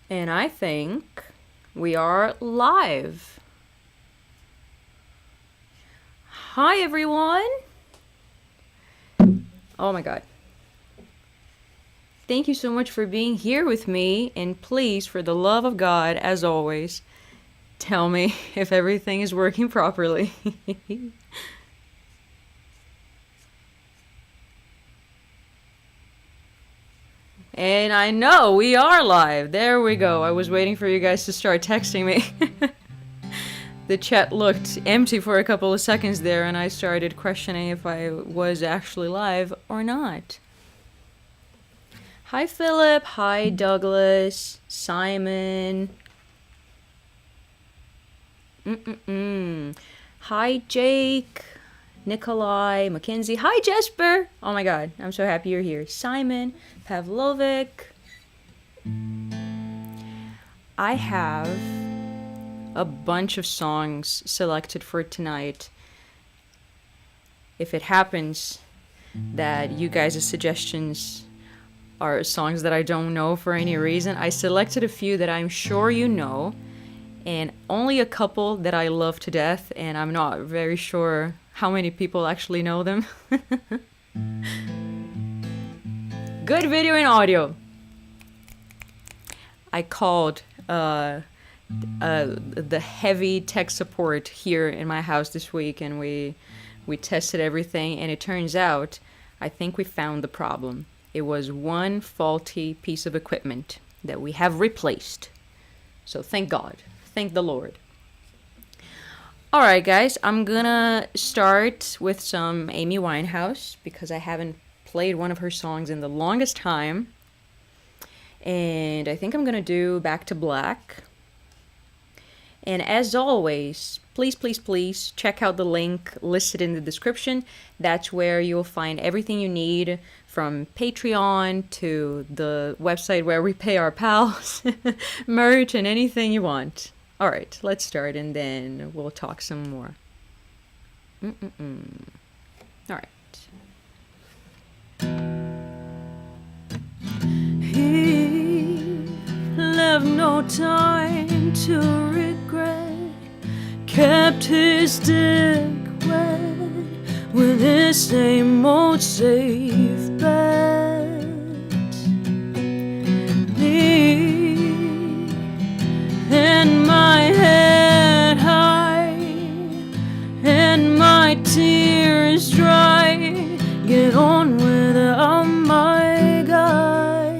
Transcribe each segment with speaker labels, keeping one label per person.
Speaker 1: And I think we are live. Hi, everyone. Oh my God. Thank you so much for being here with me. And please, for the love of God, as always, tell me if everything is working properly. And I know we are live. There we go. I was waiting for you guys to start texting me. The chat looked empty for a couple of seconds there, and I started questioning if I was actually live or not. Hi, Philip. Hi, Douglas. Simon. Hi, Jake. Nikolai. Mackenzie. Hi, Jesper. Oh my God. I'm so happy you're here. Simon. Pavlovic. I have a bunch of songs selected for tonight. If it happens that you guys' suggestions are songs that I don't know for any reason, I selected a few that I'm sure you know, and only a couple that I love to death, and I'm not very sure how many people actually know them. Good video and audio. I called the heavy tech support here in my house this week, and we tested everything, and it turns out I think we found the problem. It was one faulty piece of equipment that we have replaced. So thank God. Thank the Lord. Alright guys, I'm gonna start with some Amy Winehouse because I haven't played one of her songs in the longest time. And I think I'm gonna do Back to Black. And as always, please check out the link listed in the description. That's where you'll find everything you need, from Patreon to the website where we pay our pals, merch, and anything you want. Alright, let's start and then we'll talk some more. Alright. He left no time to regret, kept his dick wet with his same old safe bet. Me and my head high and my tears dry, get on without my guy.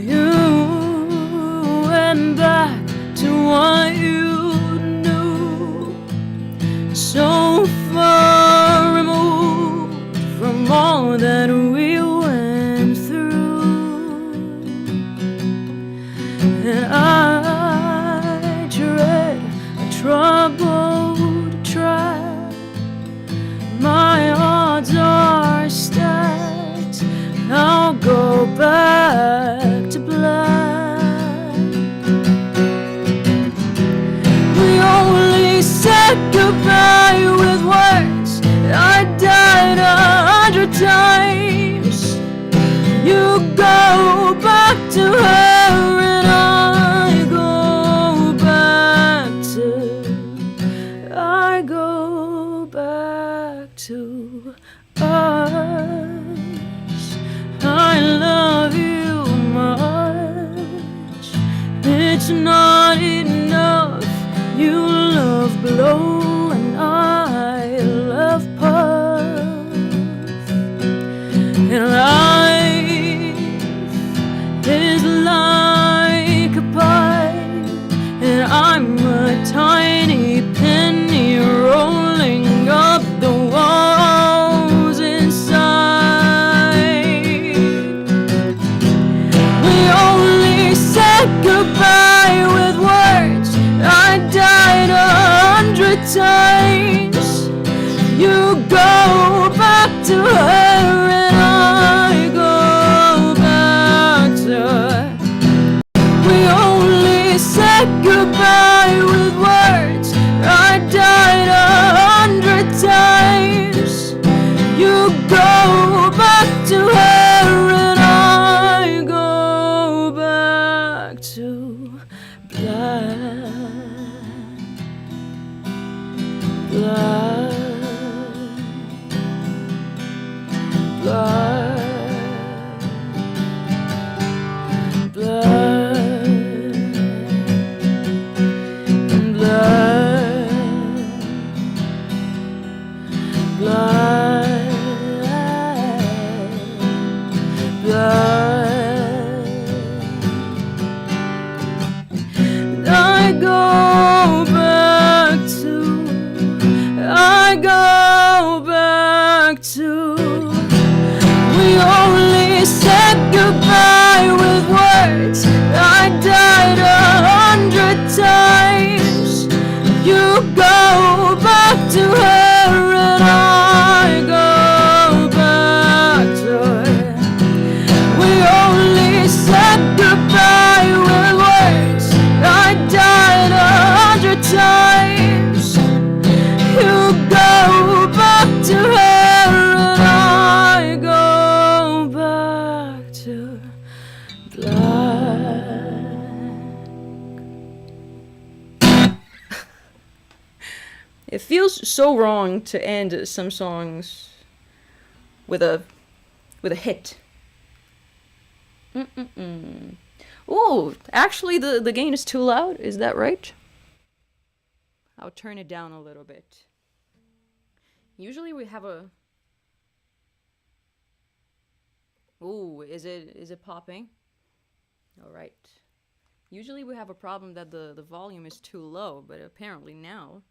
Speaker 1: You went back to what you knew, so far removed from all that we went through. And I tread a troubled track. My odds are stacked. I'll go back to black. We only said goodbye with words. I died 100 times. You go back to her and I go back to us. I love you. goodbye with words. I died 100 times. You go back to her and I go back to her. We only said goodbye with words. I died 100 times. You go back to her and I go back to black. It feels so wrong to end some songs with a hit. Ooh, actually the gain is too loud. Is that right? I'll turn it down a little bit. Usually we have a... Ooh, is it popping? All right. Usually we have a problem that the volume is too low, but apparently now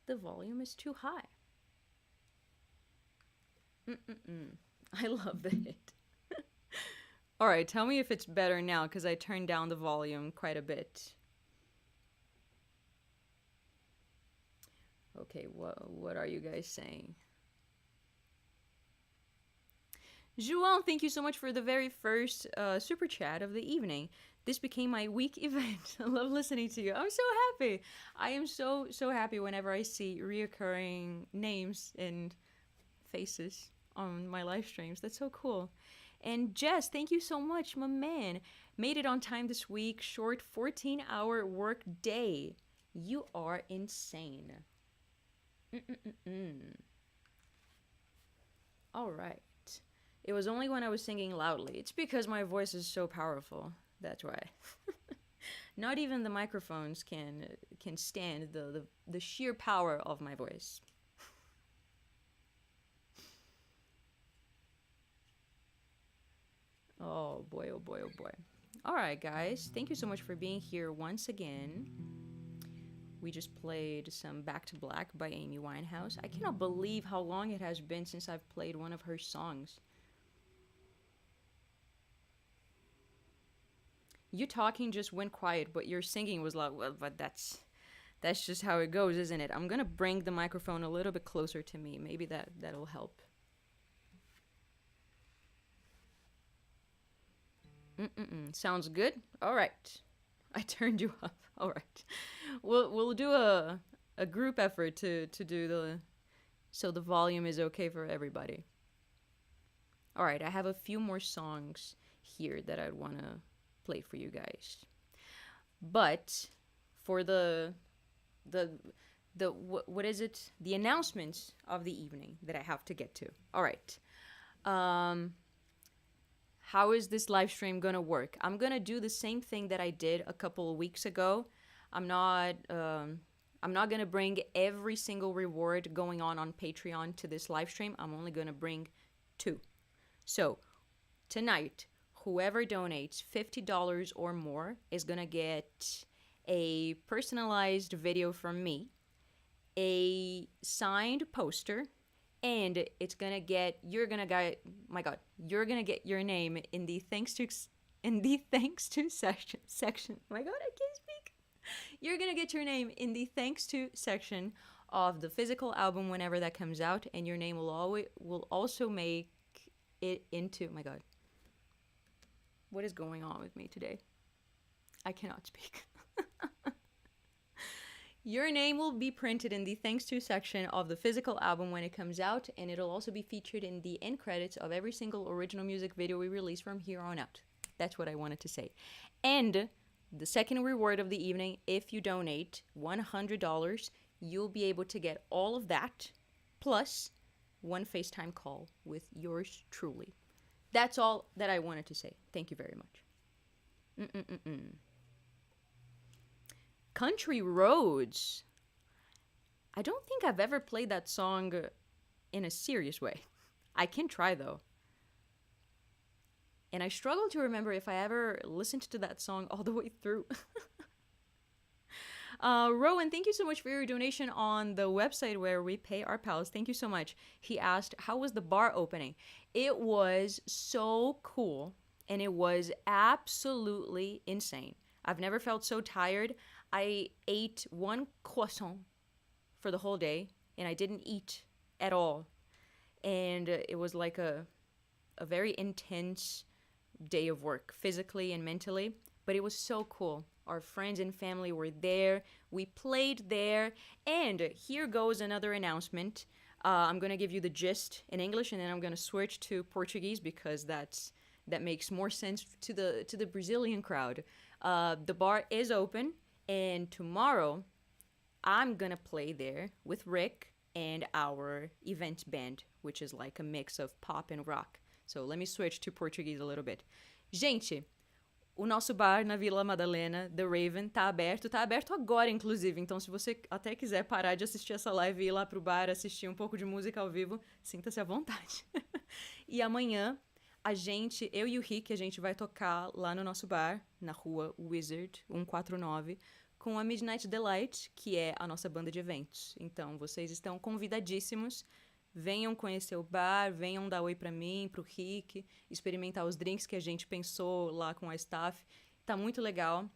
Speaker 1: the volume is too high. I love the hit. All right, tell me if it's better now, because I turned down the volume quite a bit. Okay, what are you guys saying? João, thank you so much for the very first super chat of the evening. This became my week event. I love listening to you. I'm so happy. I am so happy whenever I see reoccurring names and faces on my live streams. That's so cool. And Jess, thank you so much, my man. Made it on time this week. Short 14-hour work day. You are insane. All right. It was only when I was singing loudly. It's because my voice is so powerful. That's why. Not even the microphones can stand the sheer power of my voice. Oh boy, oh boy, oh boy. All right, guys. Thank you so much for being here once again. We just played some Back to Black by Amy Winehouse. I cannot believe how long it has been since I've played one of her songs. You talking just went quiet, but your singing was loud. Well, but that's just how it goes, isn't it? I'm gonna bring the microphone a little bit closer to me. Maybe that'll help. Sounds good. All right. I turned you up. All right. We'll do a group effort to do so the volume is okay for everybody. All right. I have a few more songs here that I'd want to play for you guys. But for what is it? The announcements of the evening that I have to get to. All right. How is this live stream gonna work? I'm gonna do the same thing that I did a couple of weeks ago. I'm not gonna bring every single reward going on Patreon to this live stream. I'm only gonna bring 2. So tonight, whoever donates $50 or more is gonna get a personalized video from me, a signed poster, and you're gonna get your name in the thanks to section. My God, I can't speak. You're gonna get your name in the thanks to section of the physical album whenever that comes out, and your name will also make it into, my God. What is going on with me today? I cannot speak. Your name will be printed in the thanks to section of the physical album when it comes out, and it'll also be featured in the end credits of every single original music video we release from here on out. That's what I wanted to say. And the second reward of the evening, if you donate $100, you'll be able to get all of that, plus one FaceTime call with yours truly. That's all that I wanted to say. Thank you very much. Country Roads. I don't think I've ever played that song in a serious way. I can try though. And I struggle to remember if I ever listened to that song all the way through. Rowan, thank you so much for your donation on the website where we pay our pals. Thank you so much. He asked, how was the bar opening? It was so cool, and it was absolutely insane. I've never felt so tired. I ate one croissant for the whole day, and I didn't eat at all. And it was like a very intense day of work, physically and mentally. But it was so cool. Our friends and family were there. We played there. And here goes another announcement. I'm going to give you the gist in English, and then I'm going to switch to Portuguese because that makes more sense to the Brazilian crowd. The bar is open, and tomorrow I'm going to play there with Rick and our event band, which is like a mix of pop and rock. So let me switch to Portuguese a little bit. Gente, o nosso bar na Vila Madalena, The Raven, tá aberto agora, inclusive. Então, se você até quiser parar de assistir essa live e ir lá pro bar assistir um pouco de música ao vivo, sinta-se à vontade. E amanhã, eu e o Rick, a gente vai tocar lá no nosso bar, na rua Wizard 149, com a Midnight Delight, que é a nossa banda de eventos. Então, vocês estão convidadíssimos. Venham conhecer o bar, venham dar oi pra mim, pro Rick, experimentar os drinks que a gente pensou lá com a staff. Tá muito legal.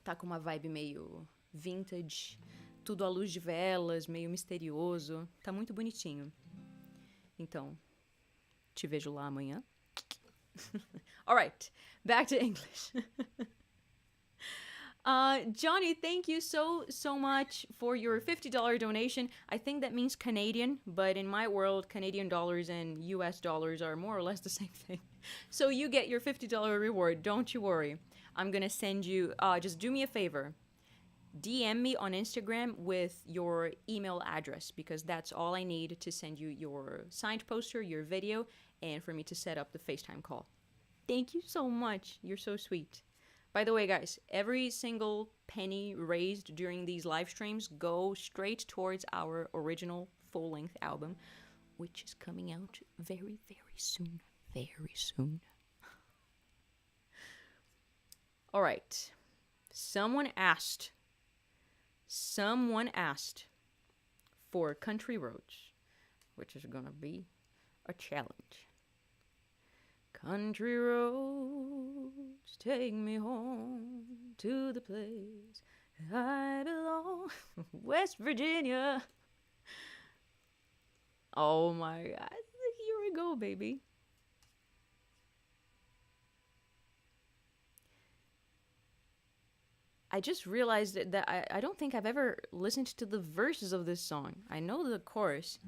Speaker 1: Tá com uma vibe meio vintage, tudo à luz de velas, meio misterioso. Tá muito bonitinho. Então, te vejo lá amanhã. Alright, back to English. Johnny, thank you so much for your $50 donation. I think that means Canadian, but in my world, Canadian dollars and US dollars are more or less the same thing. So you get your $50 reward, don't you worry. I'm gonna send you, just do me a favor. DM me on Instagram with your email address, because that's all I need to send you your signed poster, your video, and for me to set up the FaceTime call. Thank you so much. You're so sweet. By the way, guys, every single penny raised during these live streams go straight towards our original full-length album, which is coming out very, very soon. Very soon. All right. Someone asked for Country Roads, which is gonna be a challenge. Country roads take me home to the place I belong, West Virginia. Oh my God, here we go, baby. I just realized that I don't think I've ever listened to the verses of this song. I know the chorus.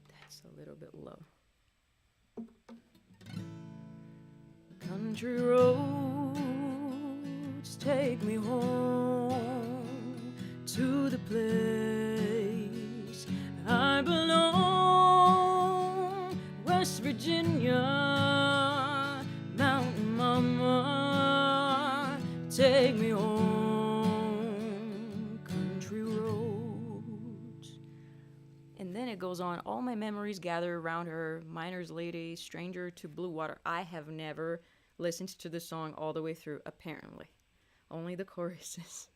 Speaker 1: That's a little bit low. Country roads take me home to the place I belong, West Virginia, Mountain Mama, take me home, country roads. And then it goes on, all my memories gather around her, miner's lady, stranger to blue water. I have never listened to the song all the way through, apparently. Only the choruses.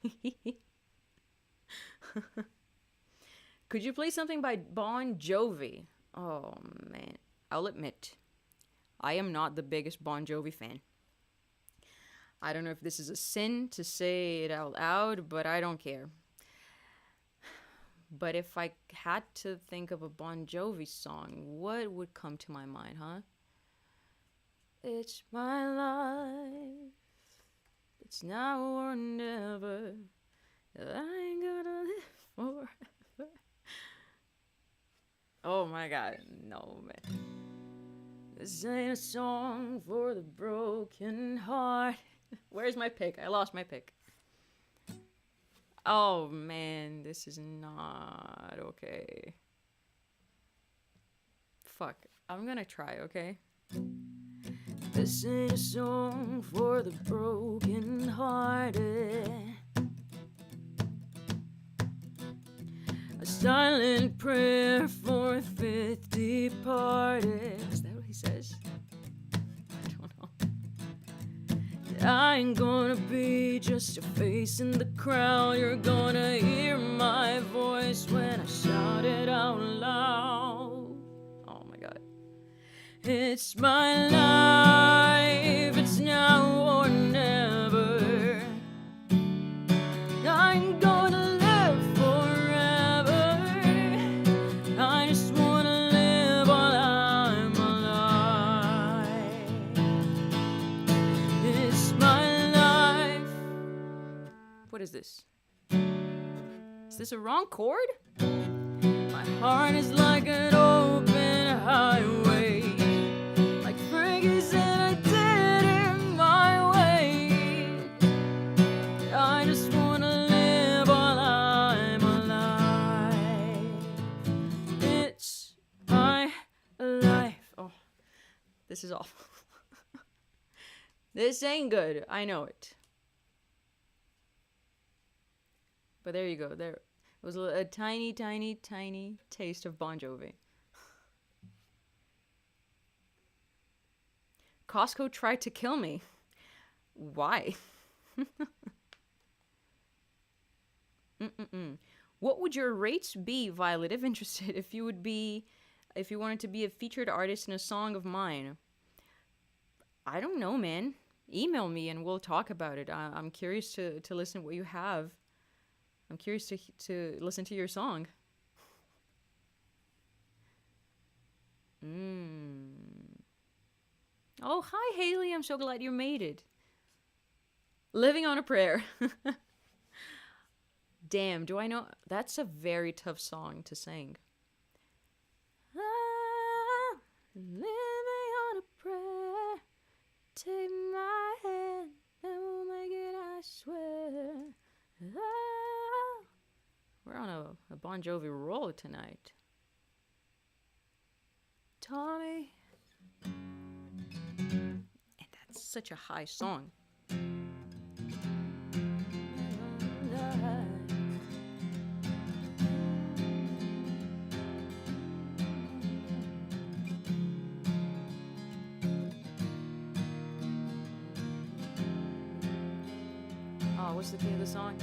Speaker 1: Could you play something by Bon Jovi? Oh, man. I'll admit, I am not the biggest Bon Jovi fan. I don't know if this is a sin to say it out loud, but I don't care. But if I had to think of a Bon Jovi song, what would come to my mind, huh? It's my life. It's now or never. I ain't gonna live forever. Oh my God, no, man. This ain't a song for the broken heart. Where's my pick? I lost my pick. Oh man, this is not okay. Fuck, I'm gonna try, okay? This ain't a song for the broken hearted. A silent prayer for 50 departed. Is that what he says? I don't know. I ain't gonna be just a face in the crowd. You're gonna hear my voice when I shout it out loud. Oh my god. It's my life, it's now or never. I ain't gonna live forever. I just wanna live while I'm alive. It's my life. What is this? Is this a wrong chord? My heart is like an open highway. Like Frankie said, I did it my way. I just wanna live while I'm alive. It's my life. Oh, this is awful. This ain't good. I know it. But there you go. There was a tiny, tiny, tiny taste of Bon Jovi. Costco tried to kill me. Why? What would your rates be, Violet, if interested, if you wanted to be a featured artist in a song of mine? I don't know, man. Email me and we'll talk about it. I'm curious to listen to what you have. I'm curious to listen to your song. Oh, hi, Haley. I'm so glad you made it. Living on a Prayer. Damn, do I know? That's a very tough song to sing. Ah, living on a prayer. Take my hand and we'll make it, I swear. Ah. We're on a Bon Jovi roll tonight. Tommy. And that's such a high song. Oh, what's the key of the song?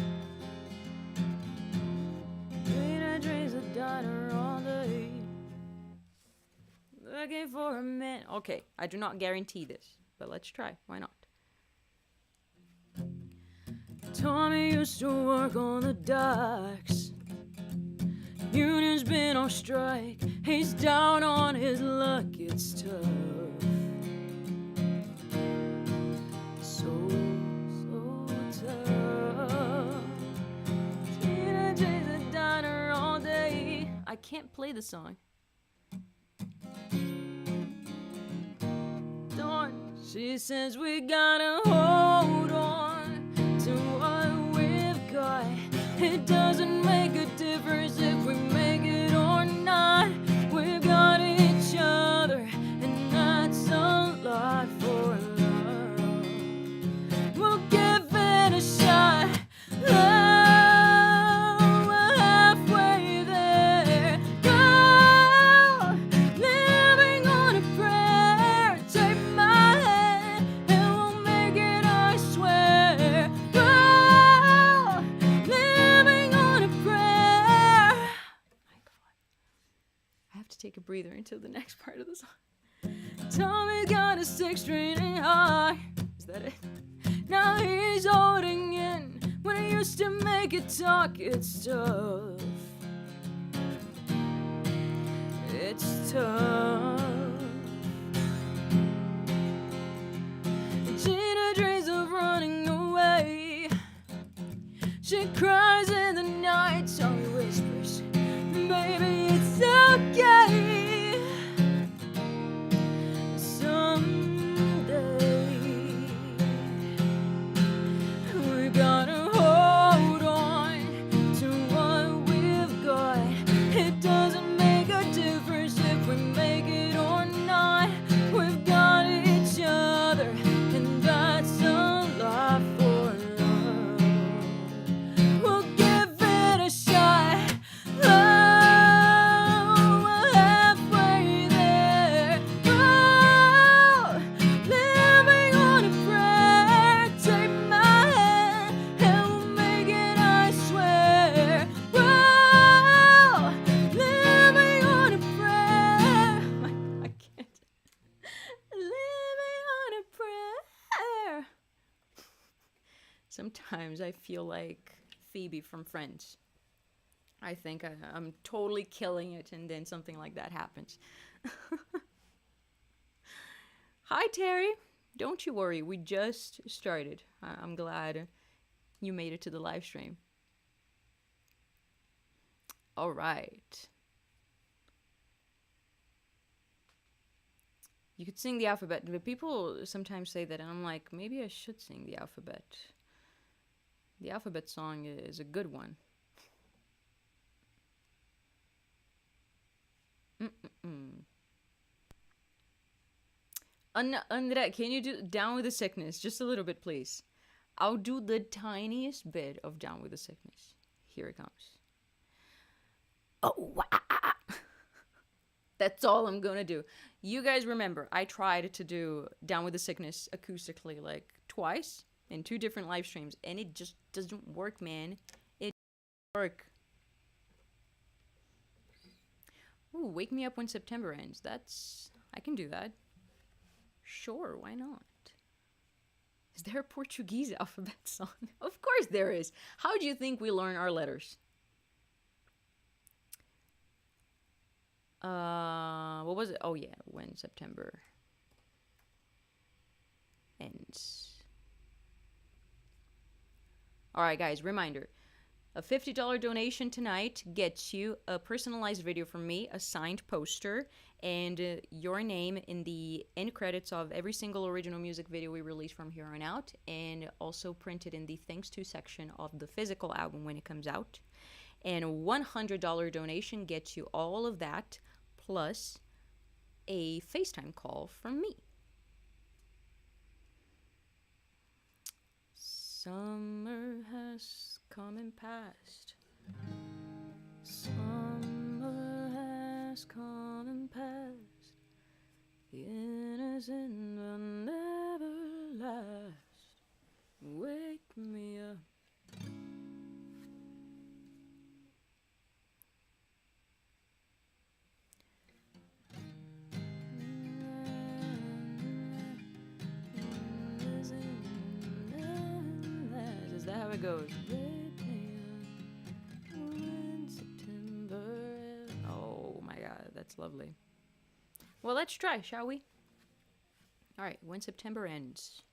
Speaker 1: Dreams of diner all day. Looking for a man. Okay, I do not guarantee this, but let's try. Why not? Tommy used to work on the docks. Union's been on strike. He's down on his luck. It's tough. So tough. Tina J's a diner all day. I can't play the song. Dawn, she says we gotta hold on to what we've got. It doesn't make a difference if we make it or not. We've got each other, and that's a lot for love. We'll give it a shot. Oh, we're halfway there. Girl, living on a prayer. Take my hand, and we'll make it, I swear. Girl, living on a prayer. My God. I have to take a breather until the next part of the song. Tommy got a 6-string high. Is that it? Now he's holding in. When he used to make it talk, it's tough. It's tough. Gina dreams of running away. She cries in the night. Tommy whispers, baby, it's okay. Someday we gotta hold on to what we've got. It doesn't make a difference if we make it or Sometimes I feel like Phoebe from Friends. I think I'm totally killing it, and then something like that happens. Hi, Terry. Don't you worry, we just started. I'm glad you made it to the live stream. All right. You could sing the alphabet, but people sometimes say that, and I'm like, maybe I should sing the alphabet. The alphabet song is a good one. Andre, can you do Down with the Sickness? Just a little bit, please. I'll do the tiniest bit of Down with the Sickness. Here it comes. Oh, wow. That's all I'm gonna do. You guys remember, I tried to do Down with the Sickness acoustically like twice in 2 different live streams, and it just doesn't work, man. It doesn't work. Ooh, Wake Me Up When September Ends. I can do that. Sure, why not? Is there a Portuguese alphabet song? Of course there is. How do you think we learn our letters? What was it? Oh yeah, When September Ends. Alright guys, reminder. A $50 donation tonight gets you a personalized video from me, a signed poster, and your name in the end credits of every single original music video we release from here on out, and also printed in the thanks to section of the physical album when it comes out. And a $100 donation gets you all of that, plus a FaceTime call from me. Summer has come and passed. Summer has come and passed. The innocent will never last. Wake me up. Is that how it goes? September. Oh my god, that's lovely. Well, let's try, shall we? Alright, When September Ends.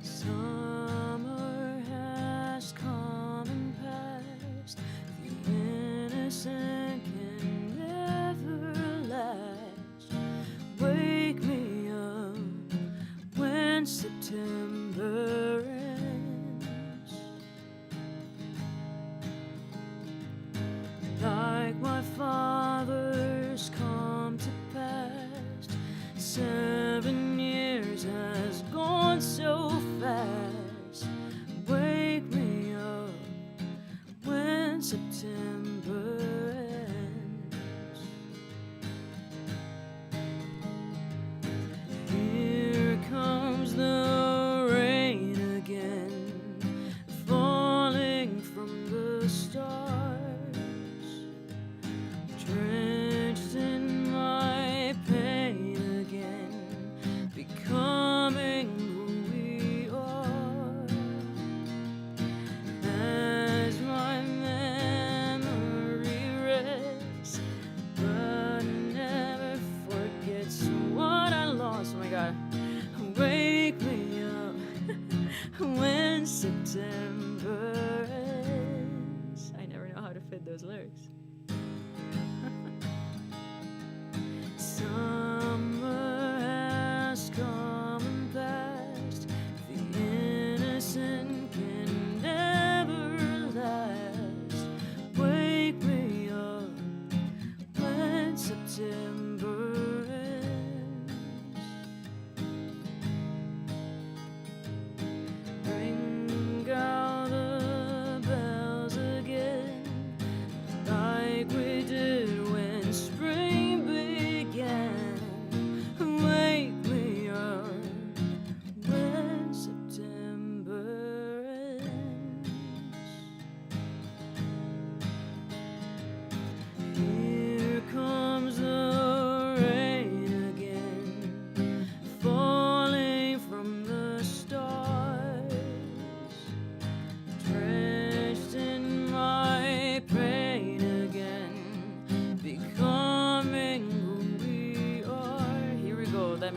Speaker 1: Summer has come and passed. The innocent can never last. Wake me up when September ends. Like my father's come to pass. 7 years has gone so fast.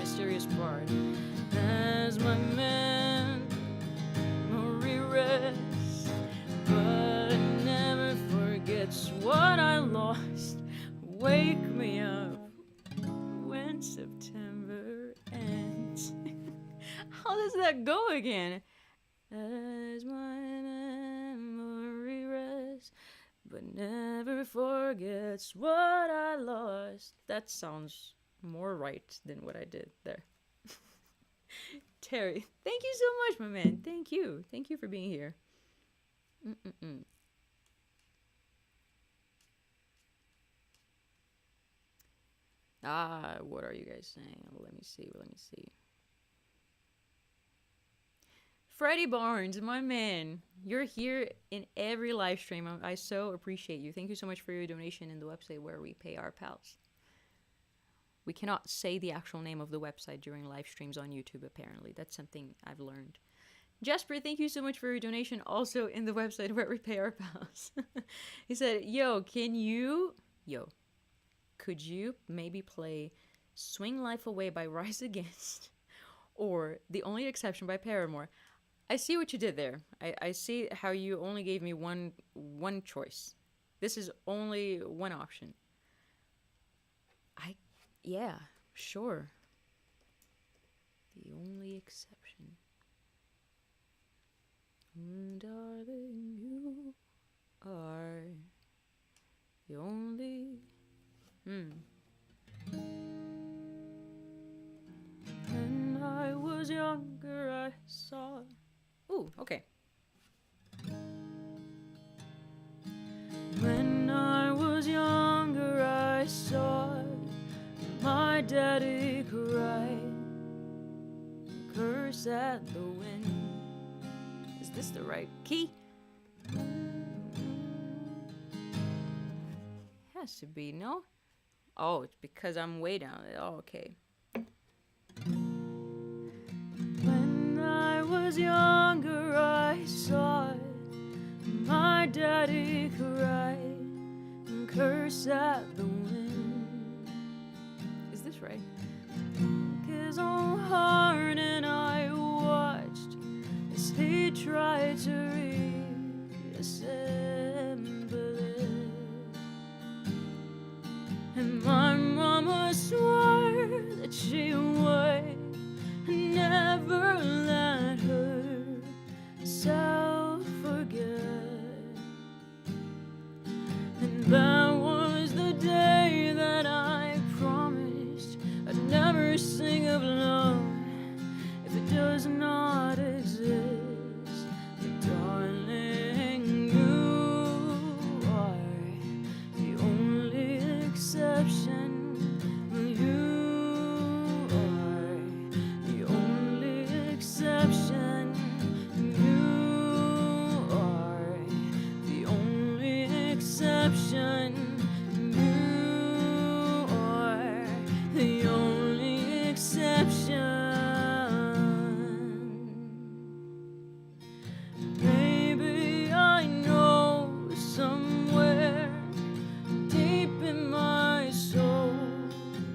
Speaker 1: mysterious part. As my memory rests, but it never forgets what I lost. Wake me up when September ends. How does that go again? As my memory rests, but never forgets what I lost. That sounds more right than what I did there. Terry, thank you so much, my man. Thank you. Thank you for being here. What are you guys saying? Let me see. Freddie Barnes, my man, you're here in every live stream. I so appreciate you. Thank you so much for your donation in the website where we pay our pals. We cannot say the actual name of the website during live streams on YouTube, apparently. That's something I've learned. Jasper, thank you so much for your donation also in the website where we pay our pals. He said, could you maybe play Swing Life Away by Rise Against or The Only Exception by Paramore? I see what you did there. I see how you only gave me one choice. This is only one option. Yeah, sure. The Only Exception. Darling, you are the only... When I was younger, I saw... Ooh, okay. When I was younger, I saw my daddy cry, curse at the wind. Is this the right key? Has to be, no? Oh, it's because I'm way down. Oh, okay. When I was younger, I saw my daddy cry and curse at the wind. Is this right? His own heart, and I watched as he tried to reassemble it. And my mama swore that she would never let herself forget. And that was the day that I promised I'd never sing of love if it does not exist. But darling, you are the only exception. You are the only exception. You are the only exception. You are the only exception. Maybe I know somewhere deep in my soul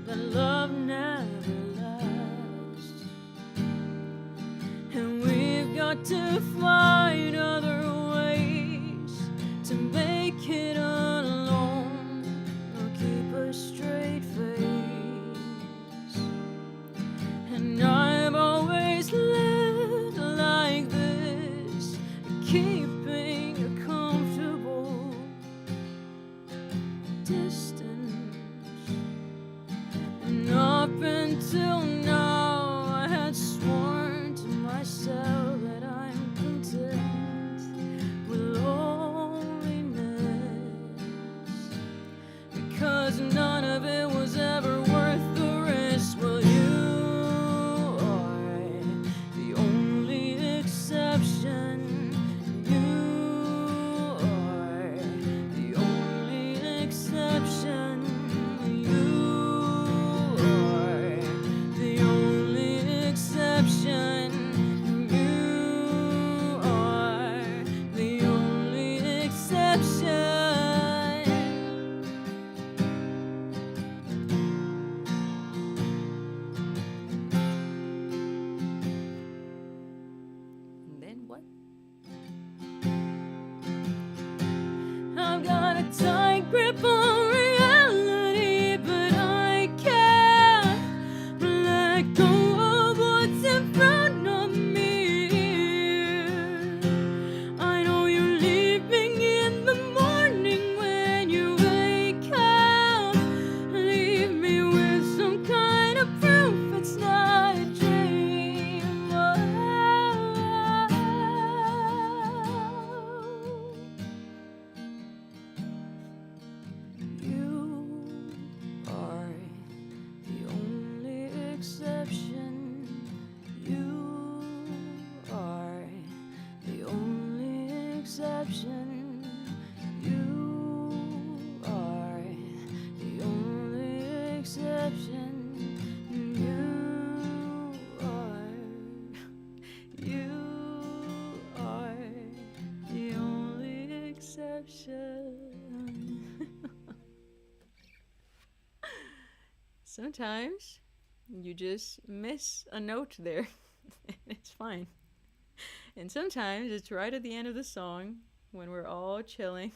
Speaker 1: that love never lasts, and we've got to find other ways to make it alone or keep a straight face. And I've always lived like this, keeping a comfortable distance. And up until now, I had sworn to myself that I'm content with loneliness, because none of it was ever worth the risk. Well, you are the only exception. You are the only exception. You are the only exception. You are the only exception. grip on reality, but I can't let go of what's in front of me. I know you're leaving in the morning when you wake up. Leave me with some kind of proof it's not a dream. You are the only exception. You are the only exception. You are the only exception. You are the only exception. Sometimes you just miss a note there, and it's fine. And sometimes it's right at the end of the song when we're all chilling.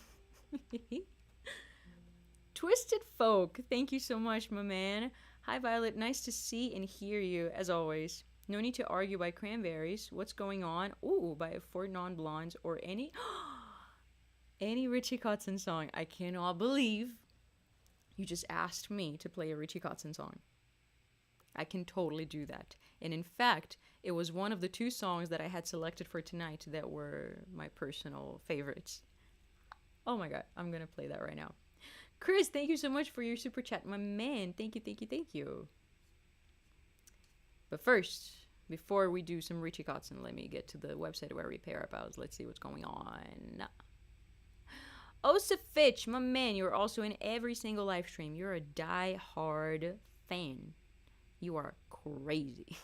Speaker 1: Twisted Folk, thank you so much, my man. Hi, Violet. Nice to see and hear you, as always. No Need to Argue by Cranberries. What's Going On? Ooh, by Four Non Blondes, or any Richie Kotzen song. I cannot believe you just asked me to play a Richie Kotzen song. I can totally do that. And in fact, it was one of the two songs that I had selected for tonight that were my personal favorites. Oh my god, I'm gonna play that right now. Chris, thank you so much for your super chat, my man. Thank you, thank you, thank you. But first, before we do some Richie Kotzen, let me get to the website where we pay our bills. Let's see what's going on. Osa Fitch, my man, you're also in every single live stream. You're a die-hard fan. You are crazy.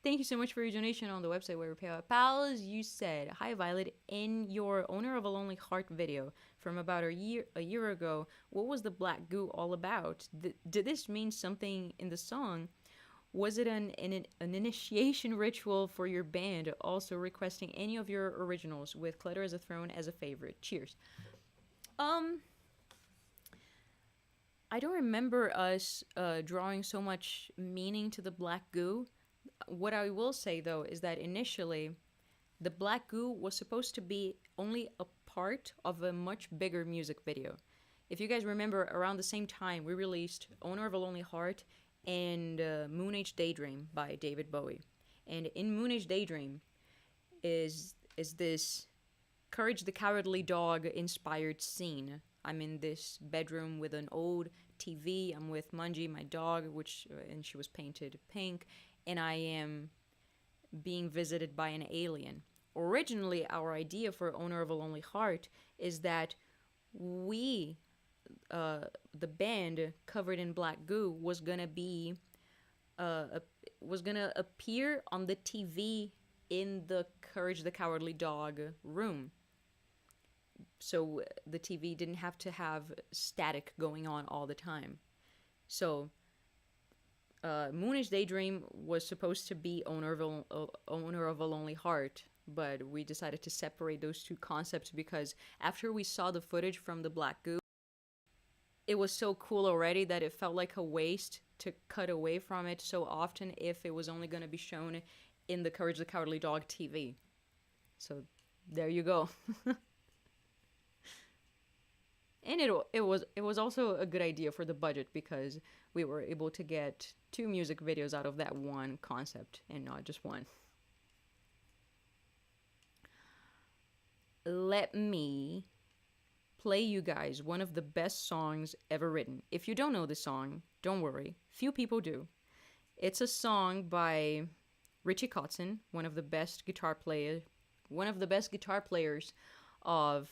Speaker 1: Thank you so much for your donation on the website where we pay our pals. You said, hi Violet, in your Owner of a Lonely Heart video from about a year ago, what was the black goo all about? Did this mean something in the song? Was it an initiation ritual for your band? Also requesting any of your originals with Clutter as a Throne as a favorite. Cheers. I don't remember us drawing so much meaning to the black goo. What I will say though is that initially the black goo was supposed to be only a part of a much bigger music video. If you guys remember, around the same time we released Owner of a Lonely Heart and Moon Age Daydream by David Bowie. And in Moon Age Daydream is this Courage the Cowardly Dog inspired scene. I'm in this bedroom with an old TV. I'm with Mungie, my dog, and she was painted pink, and I am being visited by an alien. Originally, our idea for Owner of a Lonely Heart is that we, the band covered in black goo, was gonna appear on the TV in the Courage the Cowardly Dog room. So the TV didn't have to have static going on all the time. So Moonish Daydream was supposed to be Owner of a Lonely Heart, but we decided to separate those two concepts because after we saw the footage from the black goo, it was so cool already that it felt like a waste to cut away from it so often if it was only going to be shown in the Courage the Cowardly Dog TV. So there you go. And it was also a good idea for the budget because we were able to get 2 music videos out of that one concept and not just one. Let me play you guys one of the best songs ever written. If you don't know the song, don't worry. Few people do. It's a song by Richie Kotzen, one of the best guitar players of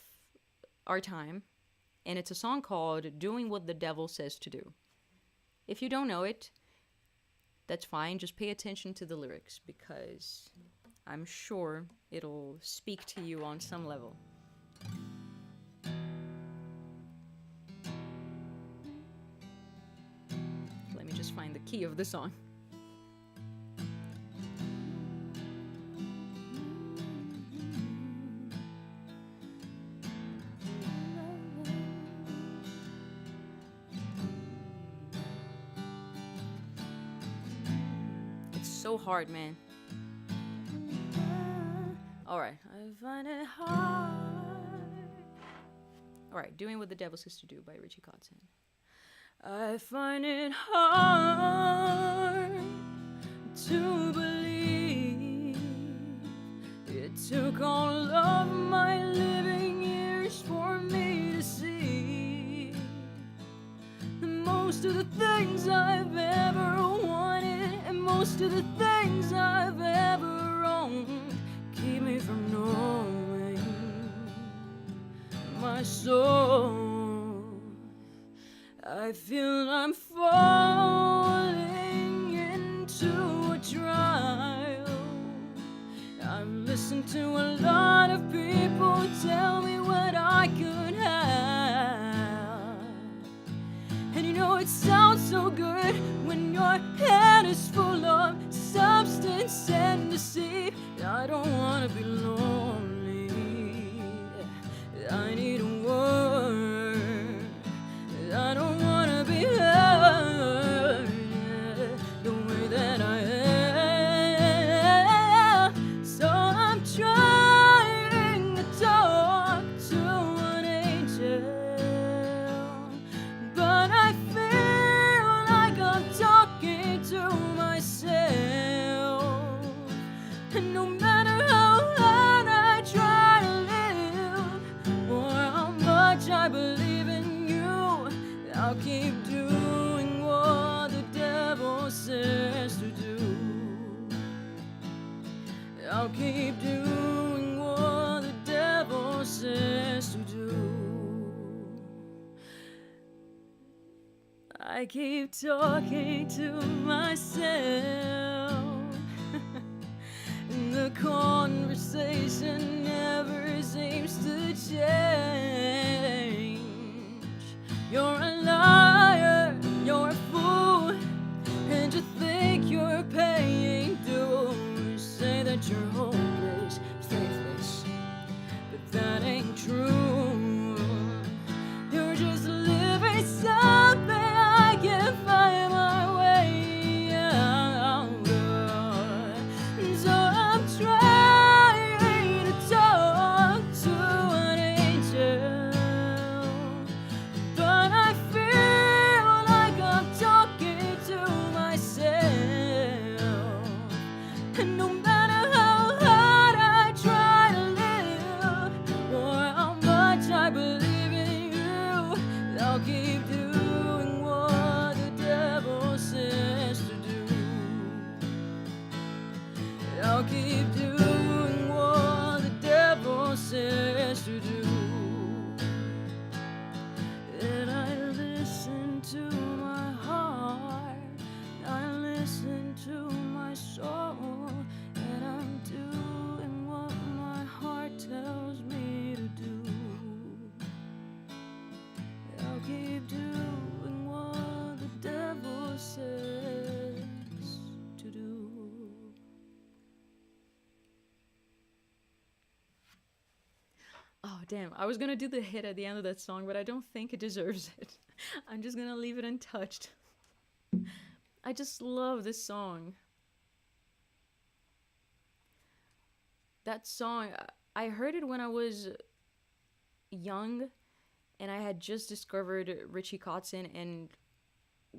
Speaker 1: our time. And it's a song called Doing What the Devil Says to Do. If you don't know it, that's fine. Just pay attention to the lyrics because I'm sure it'll speak to you on some level. Let me just find the key of the song. so hard, man. Alright, I find it hard. Alright, Doing What the Devil Says to Do by Richie Kotzen. I find it hard to believe it took all of my living years for me to see most of the things I've ever wanted and most of the things I've ever wronged keep me from knowing my soul. I feel I'm falling into a trial. I've listened to a lot of people tell me what I could have. And you know it sounds so good when your head is full of substance and deceit. I don't want to be lonely. I need a word. I don't want to be hurt the way that I am. So I'm trying to talk to an angel, but I feel like I'm talking to myself. And no matter how hard I try to live, or how much I believe in you, I'll keep doing what the devil says to do. I'll keep doing what the devil says to do. I keep talking to myself. And the conversation never seems to change. You're a liar, you're a fool, and you think you're paying dues. Say that you're hopeless, faithless, but that ain't true. You're just living something I can't find my way out of. So I'm trying to talk to an angel, but I feel like I'm talking to myself. And no matter how hard I try to live, or how much I believe in you, I'll keep doing what the devil says to do. I'll keep doing what the devil says to do. And I listen to my heart, I listen to my soul, and I'm doing what my heart tells me to do. I'll keep doing what the devil says to do. Oh, damn. I was gonna do the hit at the end of that song, but I don't think it deserves it. I'm just gonna leave it untouched. I just love this song. That song, I heard it when I was young, and I had just discovered Richie Kotzen, and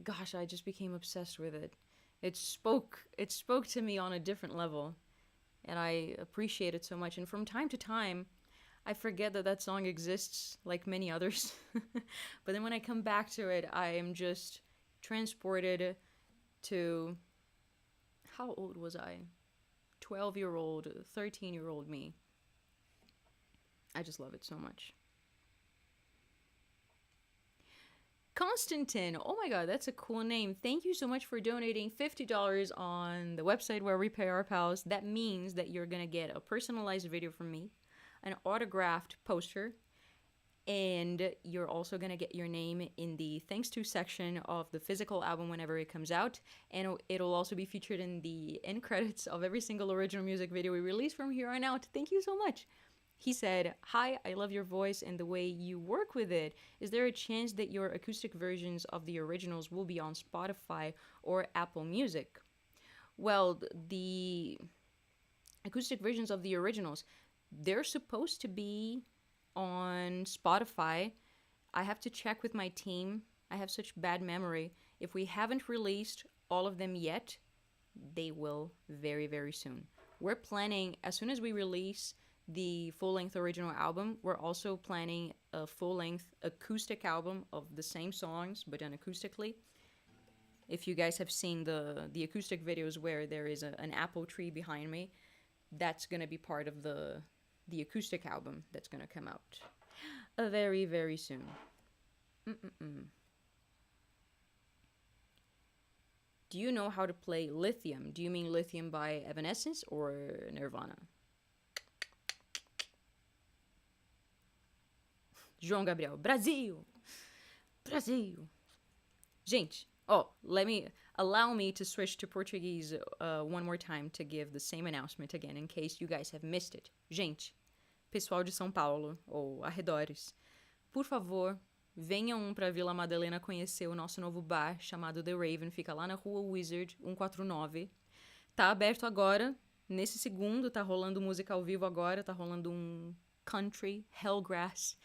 Speaker 1: gosh, I just became obsessed with it. It spoke to me on a different level, and I appreciate it so much. And from time to time, I forget that that song exists, like many others. But then when I come back to it, I am just transported to, how old was I? 12-year-old, 13-year-old me. I just love it so much. Constantine, oh my god, that's a cool name. Thank you so much for donating $50 on the website where we pay our pals. That means that you're gonna get a personalized video from me, an autographed poster, and you're also gonna get your name in the thanks to section of the physical album whenever it comes out, and it'll also be featured in the end credits of every single original music video we release from here on out. Thank you so much. He said, "Hi, I love your voice and the way you work with it. Is there a chance that your acoustic versions of the originals will be on Spotify or Apple Music?" Well, the acoustic versions of the originals, they're supposed to be on Spotify. I have to check with my team. I have such bad memory. If we haven't released all of them yet, they will very, very soon. We're planning, as soon as we release the full-length original album, we're also planning a full-length acoustic album of the same songs, but done acoustically. If you guys have seen the acoustic videos where there is an apple tree behind me, that's going to be part of the acoustic album that's going to come out very, very soon. Do you know how to play Lithium? Do you mean Lithium by Evanescence or Nirvana? João Gabriel, Brasil! Brasil! Gente, allow me to switch to Portuguese one more time to give the same announcement again, in case you guys have missed it. Gente, pessoal de São Paulo, ou arredores, por favor, venham para Vila Madalena conhecer o nosso novo bar chamado The Raven, fica lá na rua Wizard 149. Tá aberto agora, nesse segundo, tá rolando música ao vivo agora, tá rolando um country, Hellgrass.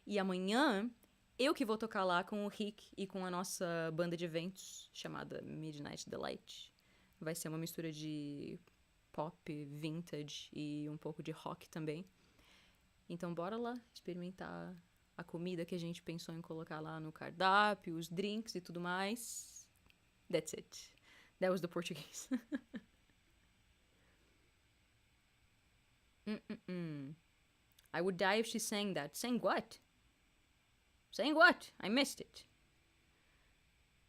Speaker 1: E amanhã, eu que vou tocar lá com o Rick e com a nossa banda de eventos chamada Midnight Delight. Vai ser uma mistura de pop, vintage e um pouco de rock também. Então bora lá experimentar a comida que a gente pensou em colocar lá no cardápio, os drinks e tudo mais. That's it. That was the Portuguese. I would die if she sang that. Sang what? Saying what? I missed it.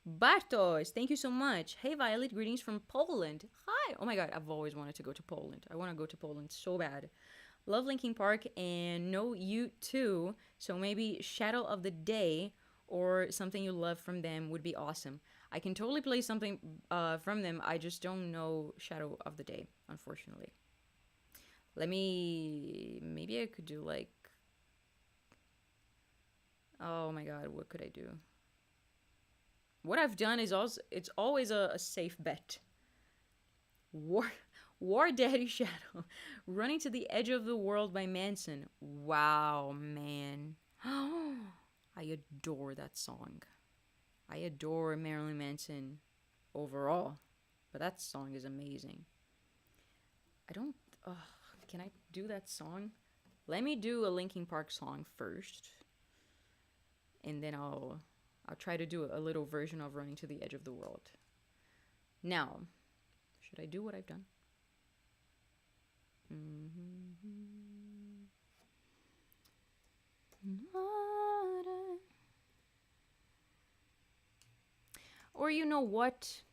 Speaker 1: Bartos, thank you so much. Hey Violet, greetings from Poland. Hi. Oh my god, I've always wanted to go to Poland. I want to go to Poland so bad. Love Linkin Park and know you too. So maybe Shadow of the Day or something you love from them would be awesome. I can totally play something from them. I just don't know Shadow of the Day, unfortunately. Maybe I could do like, oh my god, what could I do? What I've done is also, it's always a safe bet. War Daddy Shadow. Running to the Edge of the World by Manson. Wow, man. I adore that song. I adore Marilyn Manson overall. But that song is amazing. Can I do that song? Let me do a Linkin Park song first. And then I'll try to do a little version of Running to the Edge of the World. Now, should I do what I've done? Or you know what?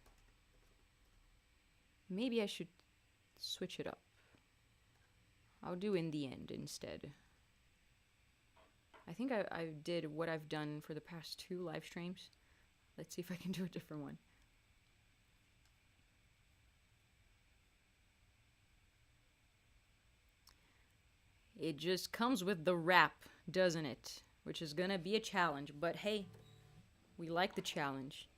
Speaker 1: Maybe I should switch it up. I'll do In the End instead. I think I did what I've done for the past 2 live streams. Let's see if I can do a different one. It just comes with the rap, doesn't it? Which is gonna be a challenge, but hey, we like the challenge.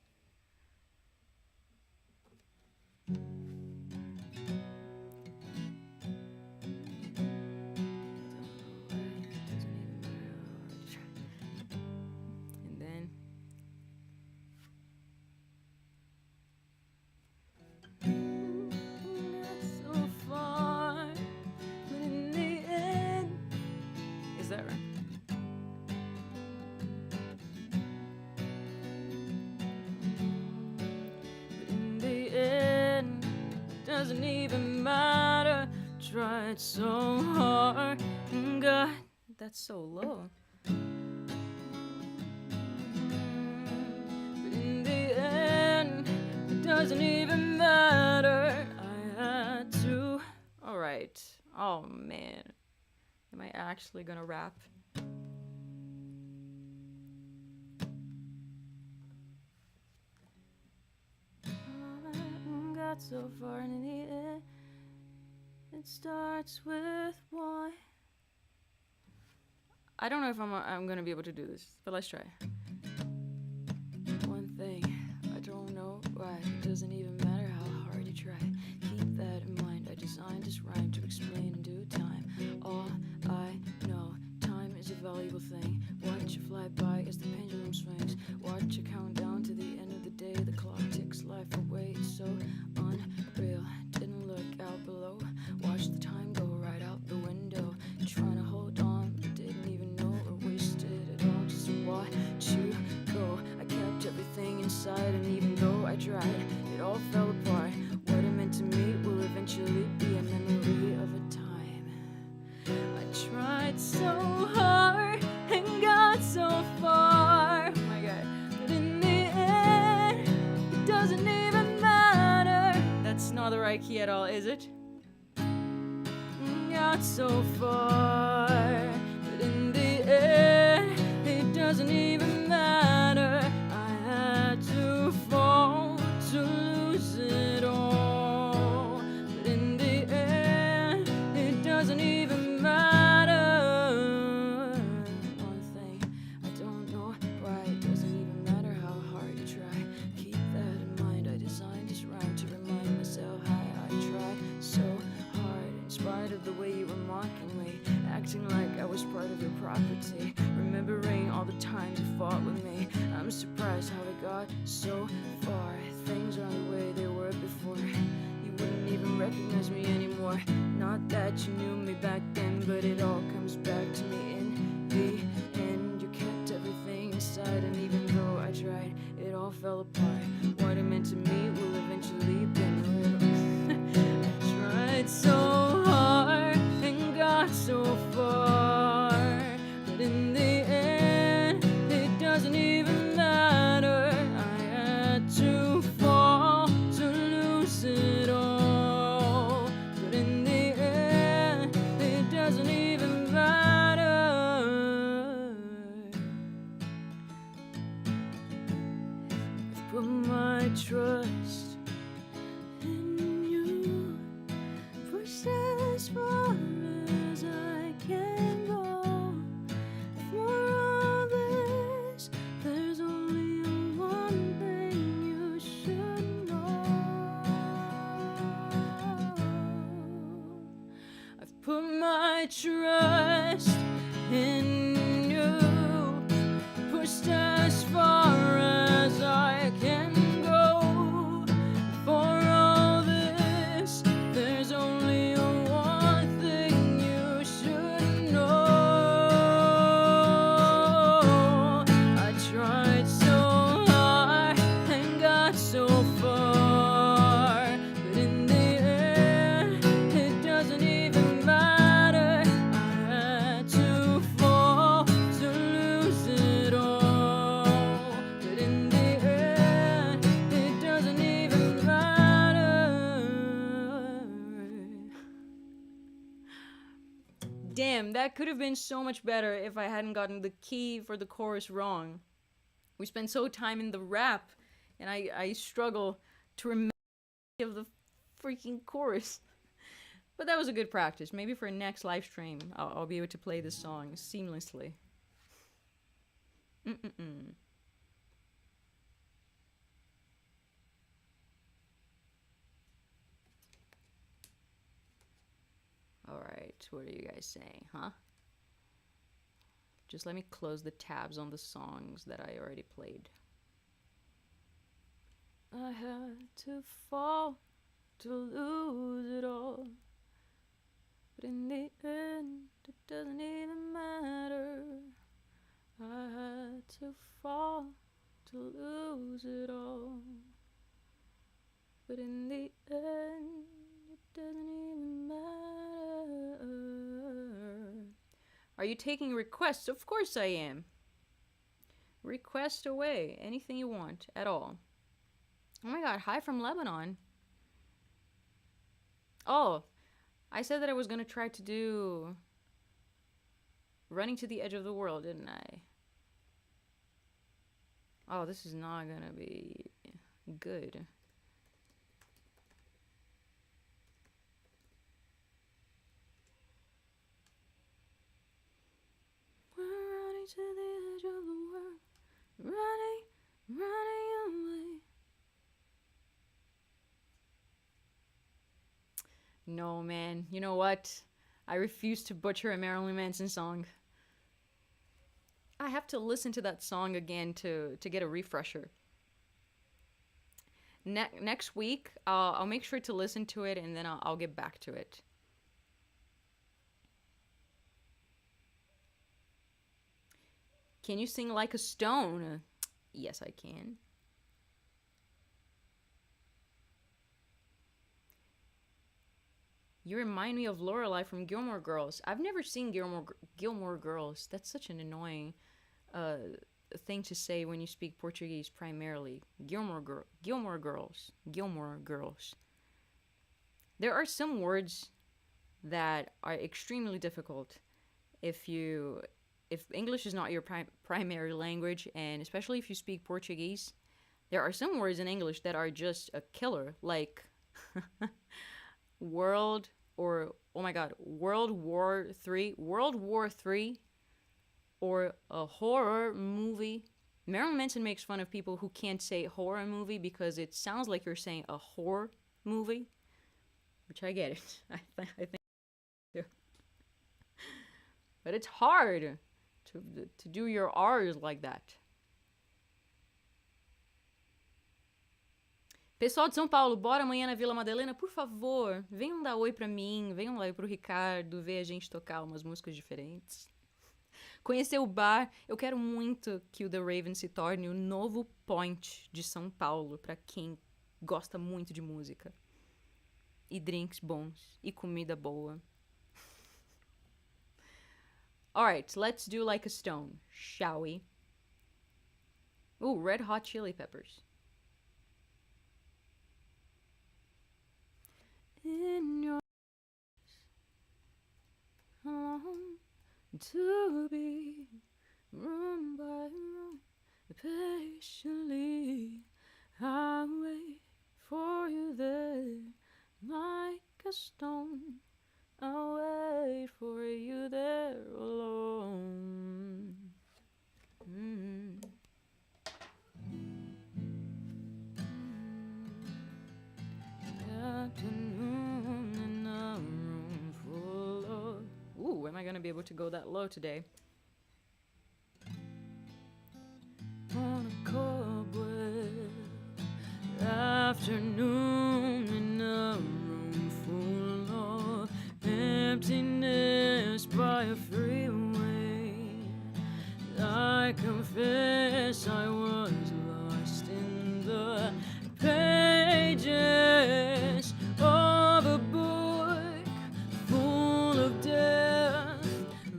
Speaker 1: Doesn't even matter. Tried so hard. God, that's so low. But in the end, it doesn't even matter. I had to. Alright. Oh man. Am I actually gonna rap? Got so far in the end. It starts with one. I don't know if I'm gonna be able to do this, but let's try. One thing I don't know why. It doesn't even matter how hard you try. designed this rhyme to explain in due time. All I know, time is a valuable thing. Watch it fly by as the pendulum swings. Watch it count down to the end of the day. The clock ticks life away. It's so unreal. Didn't look out below. Watch the time go right out the window. Trying to hold on, but didn't even know or wasted it all just to watch you go. I kept everything inside, and even though I tried, it all fell apart. What it meant to me will eventually be a memory of a time. I tried so hard and got so far. Oh my god. But in the end, it doesn't even matter. That's not the right key at all, is it? Got so far. But in the end, it doesn't even matter. I had to fall to lose it all. But in the end, it doesn't even matter. One thing I don't know why, it doesn't even matter how hard you try. Keep that in mind. I designed this rhyme to remind myself how I tried so hard, in spite of the way you were mocking me, acting like I was part of your property, remembering all the times you fought with me. I'm surprised how I got so far. Things aren't the way they were before. You wouldn't even recognize me anymore. Not that you knew me back then, but it all comes back to me in the end. You kept everything inside, and even though I tried, it all fell apart. What it meant to me will eventually be real. I tried so hard and got so far, but in the end, it doesn't even matter. I had to fall to lose it all, but in the end, it doesn't even matter. I've put my trust in you, pushed as far as I can go. For all this, there's only one thing you should know. I've put my trust in you, pushed as far as I can go. For all this, there's only one thing you should know. I tried so hard and got so far, but in the end, it doesn't even matter. I had to fall to lose it all, but in the end, it doesn't even matter. Damn, that could have been so much better if I hadn't gotten the key for the chorus wrong. We spend so time in the rap, and I struggle to remember of the freaking chorus. But that was a good practice. Maybe for next live stream, I'll be able to play this song seamlessly. Mm-mm-mm. Alright, what are you guys saying, huh? Just let me close the tabs on the songs that I already played. I had to fall to lose it all, but in the end, it doesn't even matter. I had to fall to lose it all, but in the end, it doesn't even matter. Are you taking requests? Of course I am. Request away. Anything you want at all. Oh my god, hi from Lebanon. Oh, I said that I was gonna try to do Running to the Edge of the World, didn't I? Oh, this is not gonna be good. We're running to the edge of the world, running away. No, man. You know what? I refuse to butcher a Marilyn Manson song. I have to listen to that song again to get a refresher. Next week, I'll make sure to listen to it and then I'll get back to it. Can you sing like a stone? Yes, I can. You remind me of Lorelai from Gilmore Girls. I've never seen Gilmore Girls. That's such an annoying uh, thing to say when you speak Portuguese primarily. Gilmore Girls. There are some words that are extremely difficult if you if English is not your primary language, and especially if you speak Portuguese. There are some words in English that are just a killer, like world or oh my god, World War 3 or a horror movie. Marilyn Manson makes fun of people who can't say horror movie because it sounds like you're saying a horror movie, which I get it. I think too. But it's hard to do your R's like that. Pessoal de São Paulo, bora amanhã na Vila Madalena? Por favor, venham dar oi pra mim, venham lá pro Ricardo, ver a gente tocar umas músicas diferentes. Conhecer o bar, eu quero muito que o The Raven se torne o novo point de São Paulo pra quem gosta muito de música. E drinks bons, e comida boa. Alright, let's do Like a Stone, shall we? Ooh, Red Hot Chili Peppers. In your home to be room by room, patiently I wait for you there like a stone. I'll wait for you there alone. Afternoon in a room full of... Ooh, am I gonna be able to go that low today? On a cobweb afternoon in a room full of emptiness by a freeway. I confess I was lost in the pages of a book full of death,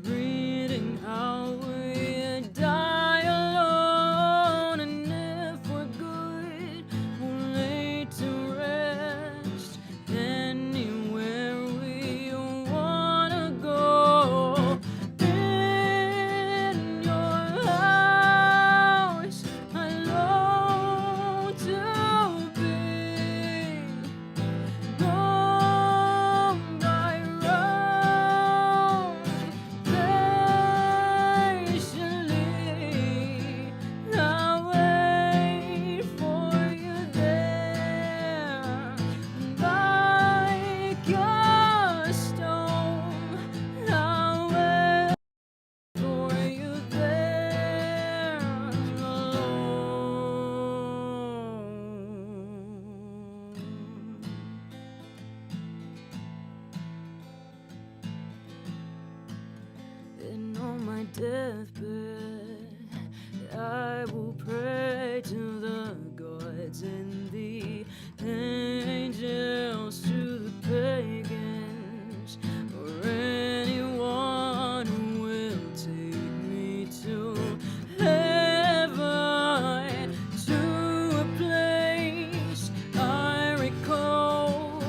Speaker 1: reading how we die alone, and if we're good, we'll lay to rest anywhere we wanna go. In your house, I long to be. Roam by roam, patiently I wait for you there, like a stone. I wait for you there alone. And on my deathbed, I will pray to the gods and the angels, to the pagans, or anyone who will take me to heaven, to a place I recall.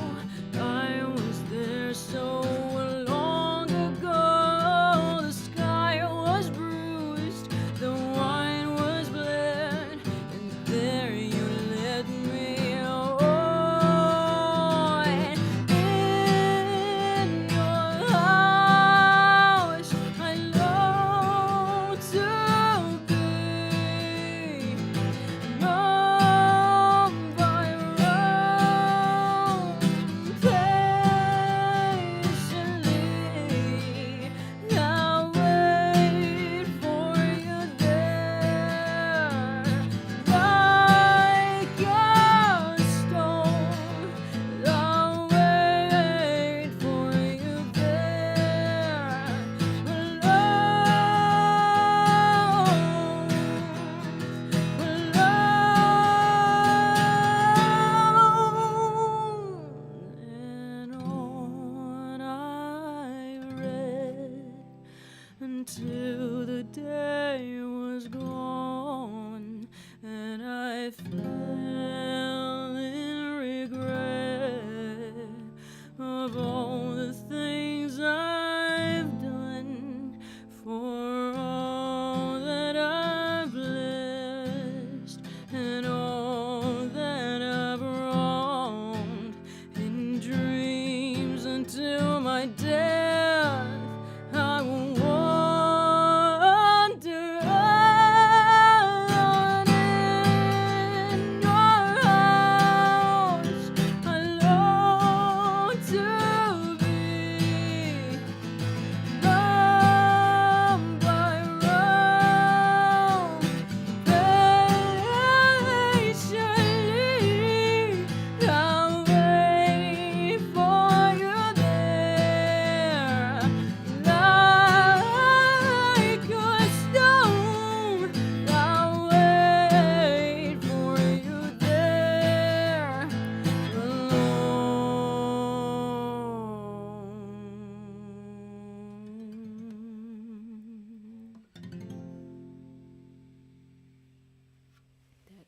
Speaker 1: I was there so long ago. The sky was bruised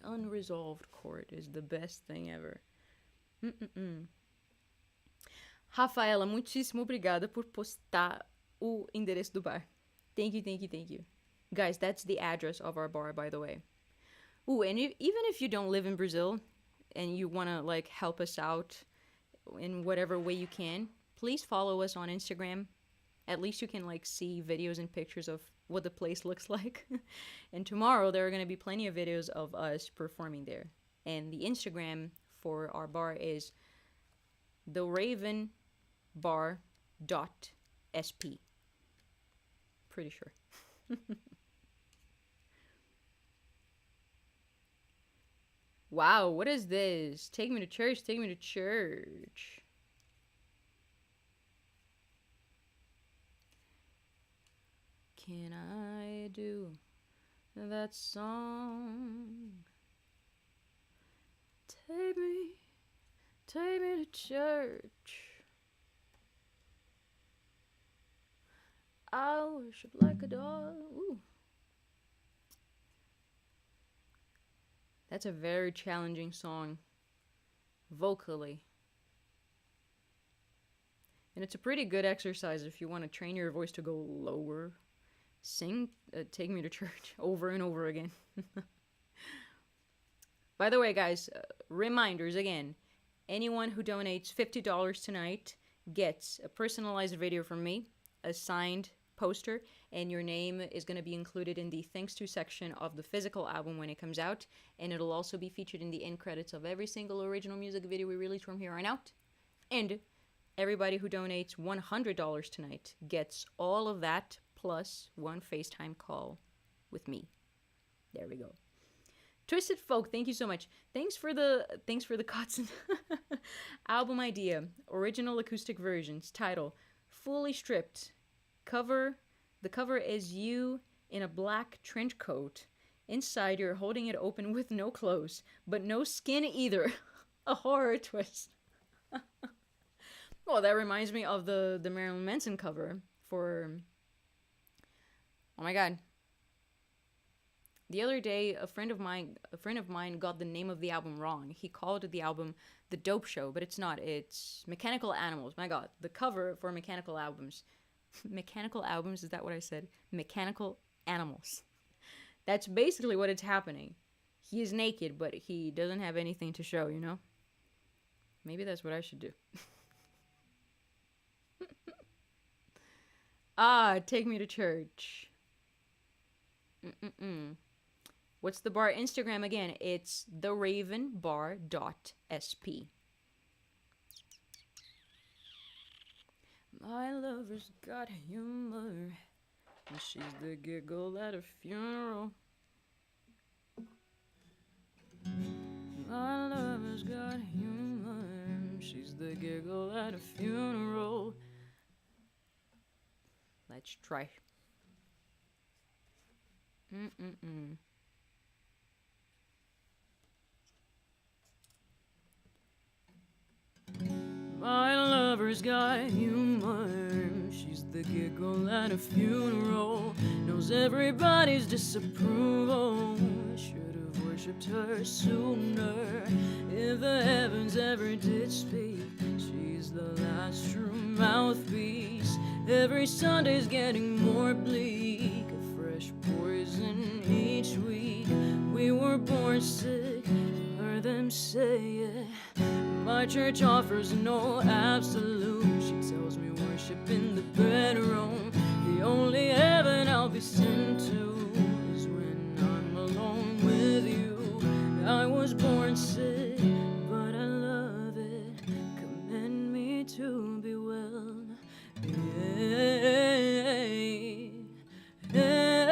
Speaker 1: unresolved chord is the best thing ever. Rafaela, muitíssimo obrigada por postar o endereço do bar. Thank you, thank you, thank you. Guys, that's the address of our bar, by the way. Ooh, and even if you don't live in Brazil and you want to like help us out in whatever way you can, please follow us on Instagram. At least you can like see videos and pictures of what the place looks like. And tomorrow there are going to be plenty of videos of us performing there. And the Instagram for our bar is theravenbar.sp. Pretty sure. Wow, what is this? Take me to church, take me to church. Can I do that song? Take me to church. I worship like a dog. Ooh. That's a very challenging song, vocally. And it's a pretty good exercise if you want to train your voice to go lower. Sing Take Me to Church over and over again. By the way, guys, reminders again. Anyone who donates $50 tonight gets a personalized video from me, a signed poster, and your name is going to be included in the thanks to section of the physical album when it comes out, and it'll also be featured in the end credits of every single original music video we release from here on out. And everybody who donates $100 tonight gets all of that plus one FaceTime call with me. There we go. Twisted Folk, thank you so much. Thanks for the Kotzen album idea. Original acoustic versions. Title: Fully Stripped. The cover is you in a black trench coat. Inside you're holding it open with no clothes, but no skin either. A horror twist. Well, that reminds me of the Marilyn Manson cover for... Oh my god. The other day, a friend of mine got the name of the album wrong. He called the album The Dope Show, but it's not. It's Mechanical Animals. My god, the cover for Mechanical Albums. Mechanical Albums, is that what I said? Mechanical Animals. That's basically what it's happening. He is naked, but he doesn't have anything to show, you know? Maybe that's what I should do. Take Me to Church. What's the bar Instagram again? It's theravenbar.sp. My lover's got humor, and she's the giggle at a funeral. My lover's got humor, she's the giggle at a funeral. Let's try. My lover's got humor, she's the giggle at a funeral. Knows everybody's disapproval, should have worshipped her sooner. If the heavens ever did speak, she's the last true mouthpiece. Every Sunday's getting more bleak, a fresh poison each week. We were born sick, heard them say it. My church offers no absolute. She tells me worship in the bedroom. The only heaven I'll be sent to is when I'm alone with you. I was born sick, but I love it. Commend me to be well. Amen. Amen.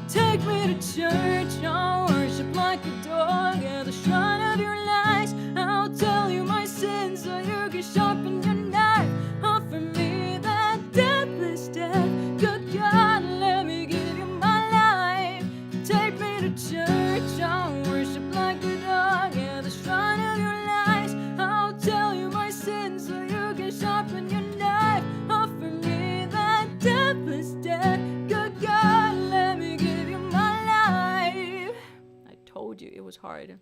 Speaker 1: Take me to church, I'll worship like a dog at the shrine of your lies. I'll tell you my sins so you can sharpen your knife. Offer me that deathless death. Good God, let me give you my life. Take me to church, I'll worship like a dog at the shrine of your lies. I'll tell you my sins so you hard.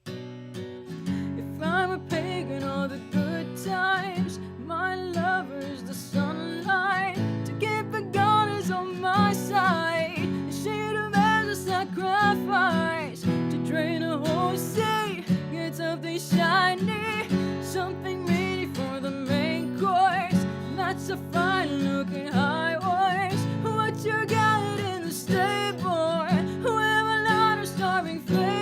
Speaker 1: If I'm a pagan, all the good times, my lover's the sunlight. To keep the goddess on my side, she demands a sacrifice. To drain a whole sea, get something shiny, something meaty for the main course. That's a fine-looking high horse. What you got in the stable? We have a lot of starving flavor.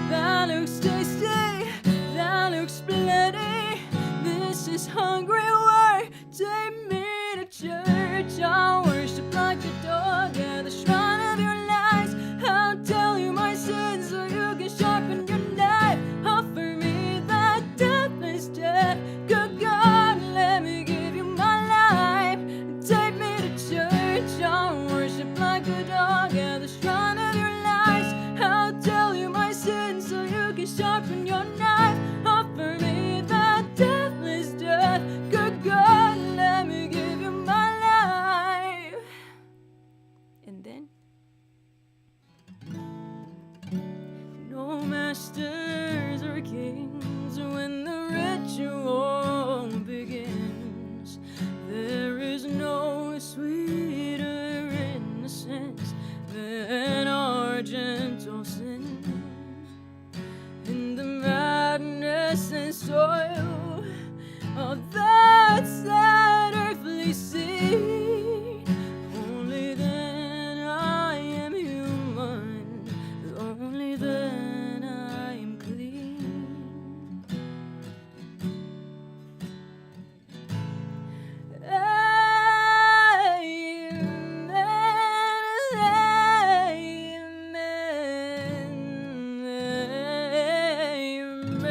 Speaker 1: That looks tasty, that looks plenty. This is hungry work. Take me to church. I'll worship like a dog at the shrine of your lies. I'll tell you my sins so you can sharpen your knife. Offer me that deathless death. Good God, let me give you my life. Take me to church. I'll worship like a dog at the shrine of your lies. I'll tell you my sins so you can sharpen your knife. Offer me that deathless death. Good God, let me give you my life. And then, no masters or kings when the ritual begins. There is no sweeter innocence than our gentle sin. In the madness and soil of that sad earthly sea, only then I am human, only then I am clean. Amen,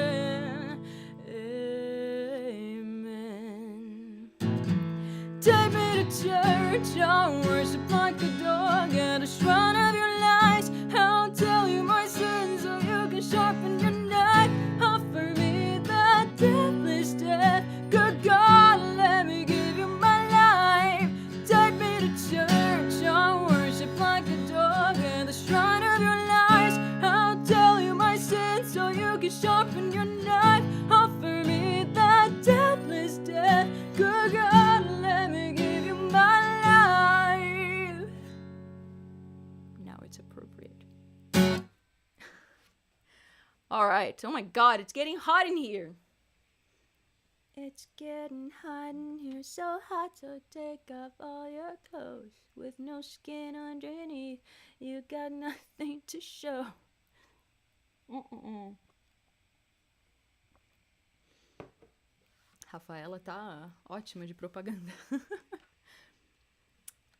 Speaker 1: amen, amen. Take me to church, I'll worship like a dog at a shrine of your lies. I'll tell you my sins so you can sharpen your knife. Offer me that deathless death. Good God, let me give you my life. Take me to church, I'll worship like a dog at the shrine of your lies. I'll tell you my sins so you can sharpen your knife. Offer me that deathless death. Good God, let me give you my life. Now it's appropriate. All right. Oh my God, it's getting hot in here. It's getting hot in here, so hot, so take off all your clothes. With no skin underneath, you got nothing to show. Rafaela tá ótima de propaganda.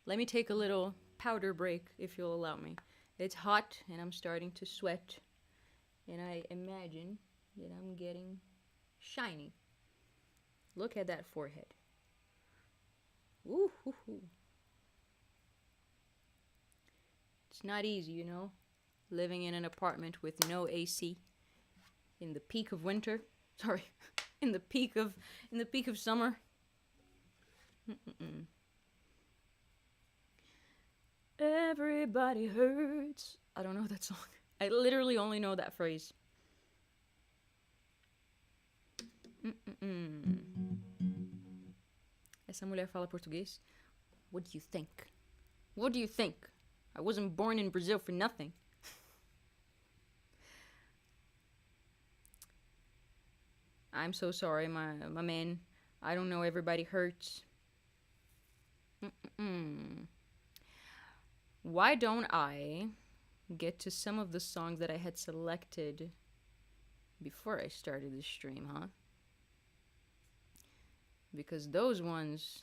Speaker 1: Let me take a little powder break, if you'll allow me. It's hot, and I'm starting to sweat. And I imagine that I'm getting shiny. Look at that forehead. Ooh, hoo, hoo. It's not easy, you know, living in an apartment with no AC in the peak of winter. Sorry, in the peak of summer. Everybody hurts. I don't know that song. I literally only know that phrase. Essa mulher fala português. What do you think? What do you think? I wasn't born in Brazil for nothing. I'm so sorry, my man. I don't know, everybody hurts. Why don't I get to some of the songs that I had selected before I started this stream, huh? Because those ones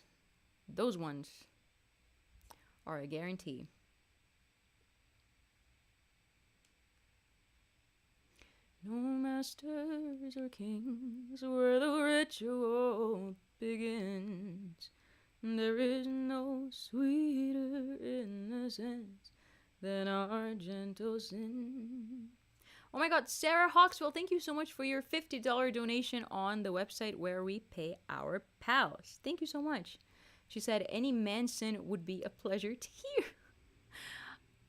Speaker 1: are a guarantee. No masters or kings where the ritual begins. There is no sweeter innocence than our gentle sin. Oh my God, Sarah Hawkswell, thank you so much for your $50 donation on the website where we pay our pals. Thank you so much. She said, any Manson would be a pleasure to hear.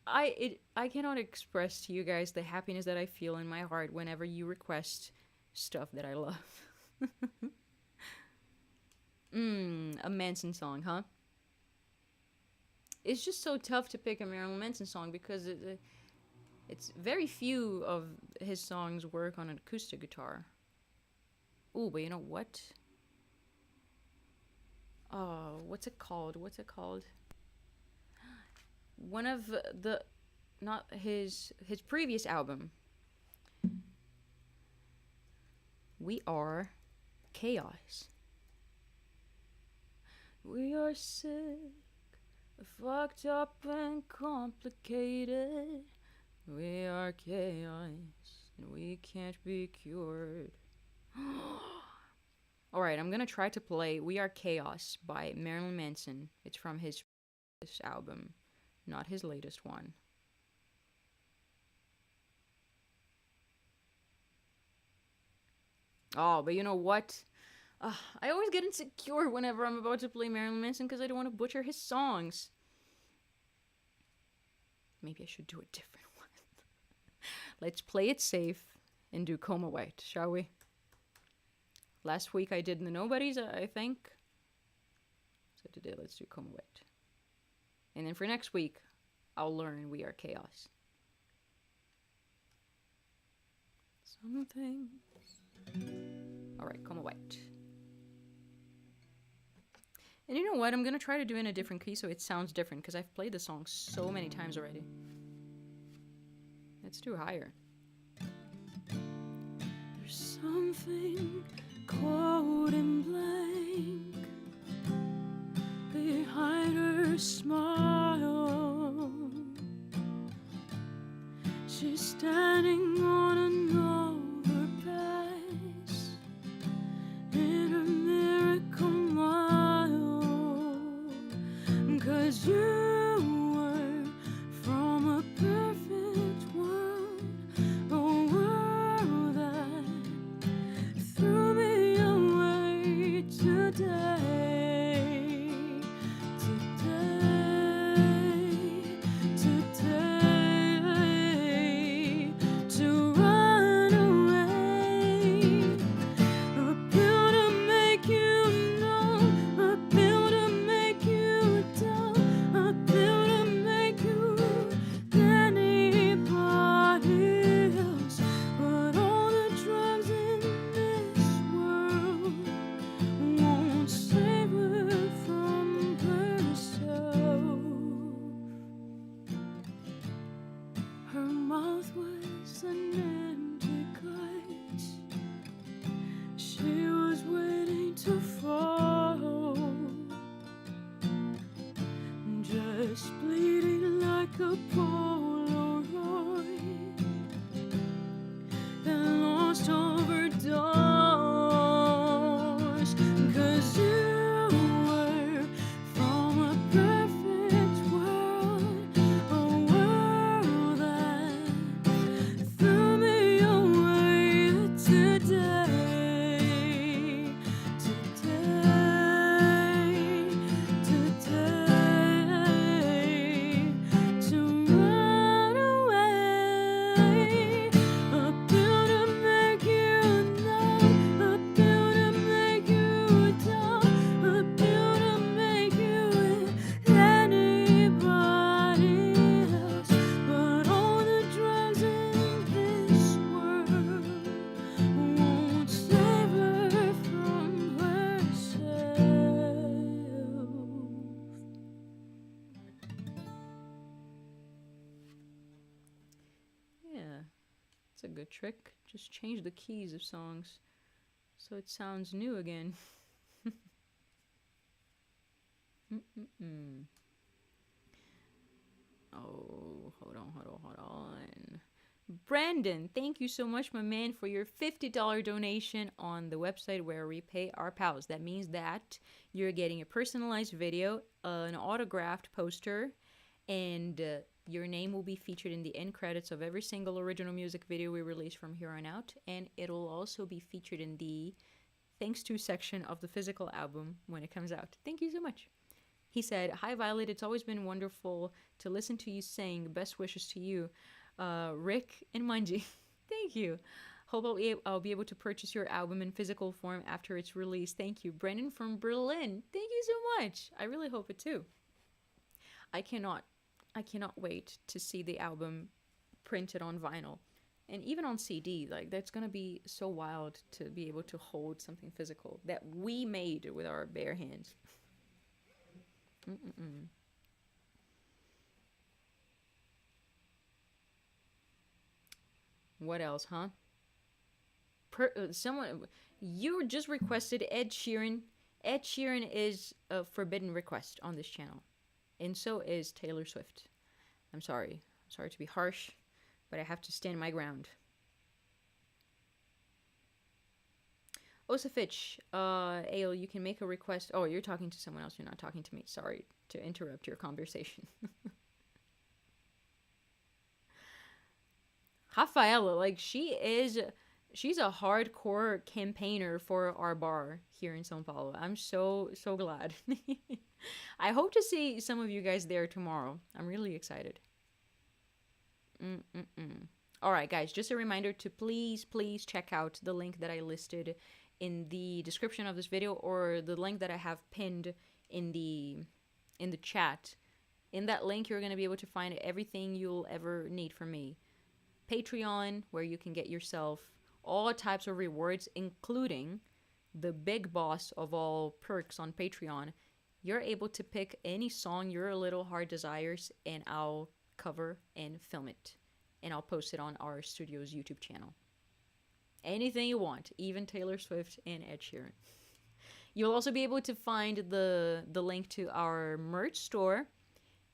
Speaker 1: I cannot express to you guys the happiness that I feel in my heart whenever you request stuff that I love. A Manson song, huh? It's just so tough to pick a Marilyn Manson song because it's very few of his songs work on an acoustic guitar. Ooh, but you know what? Oh, what's it called? What's it called? One of the not his previous album. We Are Chaos. We are sick, fucked up and complicated. We are chaos, and we can't be cured. Alright, I'm gonna try to play We Are Chaos by Marilyn Manson. It's from his album, not his latest one. Oh, but you know what? I always get insecure whenever I'm about to play Marilyn Manson because I don't want to butcher his songs. Maybe I should do a different one. Let's play it safe and do Coma White, shall we? Last week I did the Nobodies, I think. So today let's do Coma White. And then for next week, I'll learn We Are Chaos. Something. Alright, Coma White. And you know what? I'm gonna try to do it in a different key so it sounds different because I've played the song so many times already. Let's do higher. There's something cold and blank behind her smile. She's standing on another pace in her miracle mile. 'Cause you were from a perfect world, a world that threw me away today. A good trick. Just change the keys of songs so it sounds new again. Oh, hold on. Brandon, thank you so much, my man, for your $50 donation on the website where we pay our pals. That means that you're getting a personalized video, an autographed poster, and your name will be featured in the end credits of every single original music video we release from here on out, and it'll also be featured in the thanks to section of the physical album when it comes out. Thank you so much. He said, "Hi Violet, it's always been wonderful to listen to you sing. Best wishes to you, Rick and Manji." Thank you. Hope I'll be able to purchase your album in physical form after it's released. Thank you. Brennan from Berlin. Thank you so much. I really hope it too. I cannot wait to see the album printed on vinyl and even on CD. Like, that's going to be so wild to be able to hold something physical that we made with our bare hands. Mm-mm-mm. What else, huh? Someone, you just requested Ed Sheeran. Ed Sheeran is a forbidden request on this channel, and so is Taylor Swift. I'm sorry. I'm sorry to be harsh, but I have to stand my ground. Osafich, Ale, you can make a request. Oh, you're talking to someone else. You're not talking to me. Sorry to interrupt your conversation. Rafaela, like, she's a hardcore campaigner for our bar here in São Paulo. I'm so glad. I hope to see some of you guys there tomorrow. I'm really excited. All right, guys, just a reminder to please check out the link that I listed in the description of this video, or the link that I have pinned in the chat. In that link, you're going to be able to find everything you'll ever need from me. Patreon, where you can get yourself all types of rewards, including the big boss of all perks on Patreon. You're able to pick any song your little heart desires, and I'll cover and film it, and I'll post it on our studio's YouTube channel. Anything you want, even Taylor Swift and Ed Sheeran. You'll also be able to find the link to our merch store,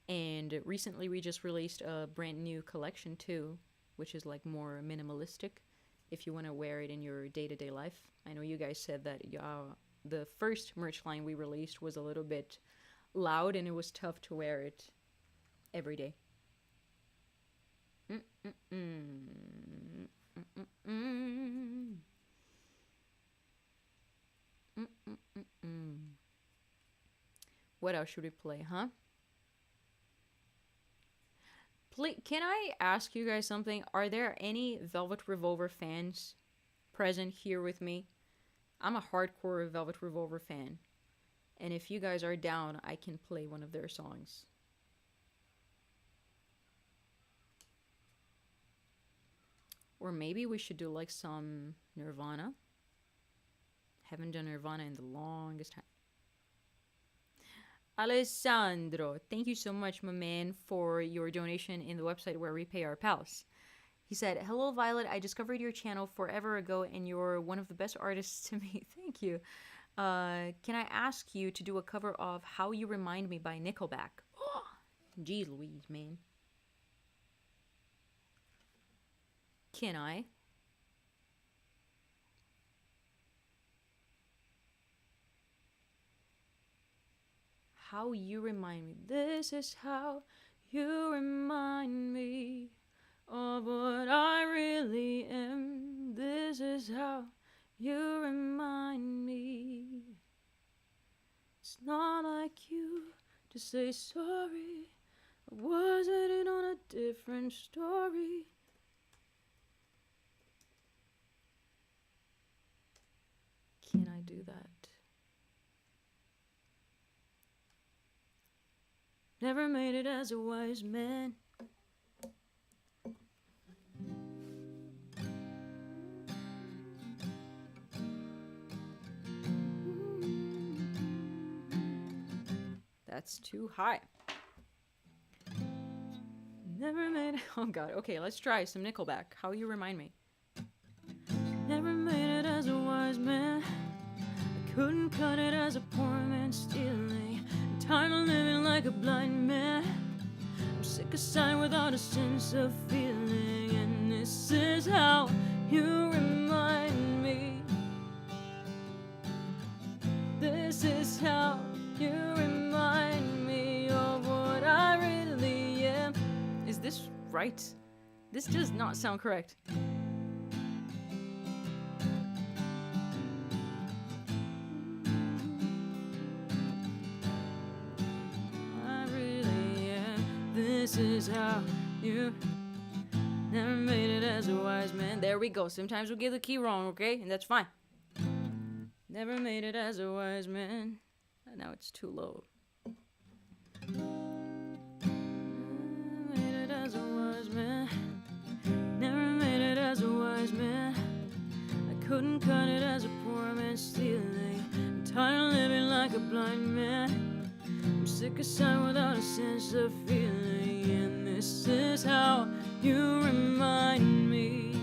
Speaker 1: and recently we just released a brand new collection too, which is like more minimalistic if you want to wear it in your day-to-day life. I know you guys said that the first merch line we released was a little bit loud and it was tough to wear it every day. What else should we play, huh? Can I ask you guys something? Are there any Velvet Revolver fans present here with me? I'm a hardcore Velvet Revolver fan. And if you guys are down, I can play one of their songs. Or maybe we should do like some Nirvana. Haven't done Nirvana in the longest time. Alessandro, thank you so much, my man, for your donation in the website where we pay our pals. He said, "Hello, Violet. I discovered your channel forever ago, and you're one of the best artists to me." Thank you. Can I ask you to do a cover of "How You Remind Me" by Nickelback? Oh, jeez Louise, man. Can I? How you remind me. This is how you remind me of what I really am. This is how you remind me. It's not like you to say sorry. I wasn't in on a different story. Can I do that? Never made it as a wise man. That's too high. Never made it. Oh god. Okay, let's try some Nickelback. How You Remind Me. Never made it as a wise man. I couldn't cut it as a poor man stealing. I'm tired of living like a blind man. I'm sick aside without a sense of feeling. And this is how you remind me. This is how you remind me of what I really am. Is this right? This does not sound correct. This is how you never made it as a wise man. There we go. Sometimes we get the key wrong, okay? And that's fine. Never made it as a wise man. Now it's too low. Never made it as a wise man. Never made it as a wise man. I couldn't cut it as a poor man stealing. I'm tired of living like a blind man. I'm sick aside without a sense of feeling. And this is how you remind me.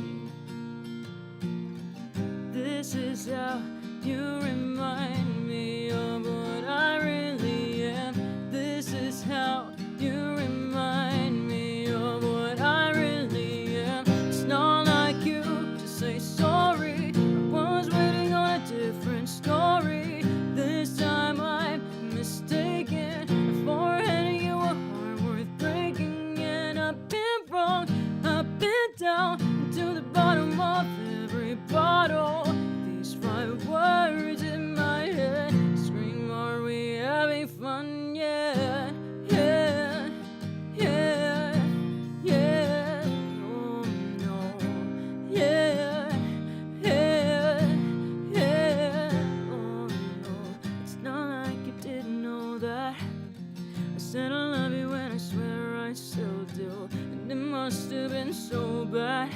Speaker 1: This is how you remind me of what I really am. This is how you remind me of what I really am. It's not like you to say sorry. I was waiting on a different story. This time I'm mistaken. For heading you a heart worth breaking. And I've been wrong, I've been down to the bottom of every bottle. These 5 words in my head scream, are we having fun? Yeah, yeah, yeah, yeah. Oh no, yeah, yeah, yeah. Oh no, it's not like you didn't know that. I said I love you and I swear I still do. And it must have been so bad,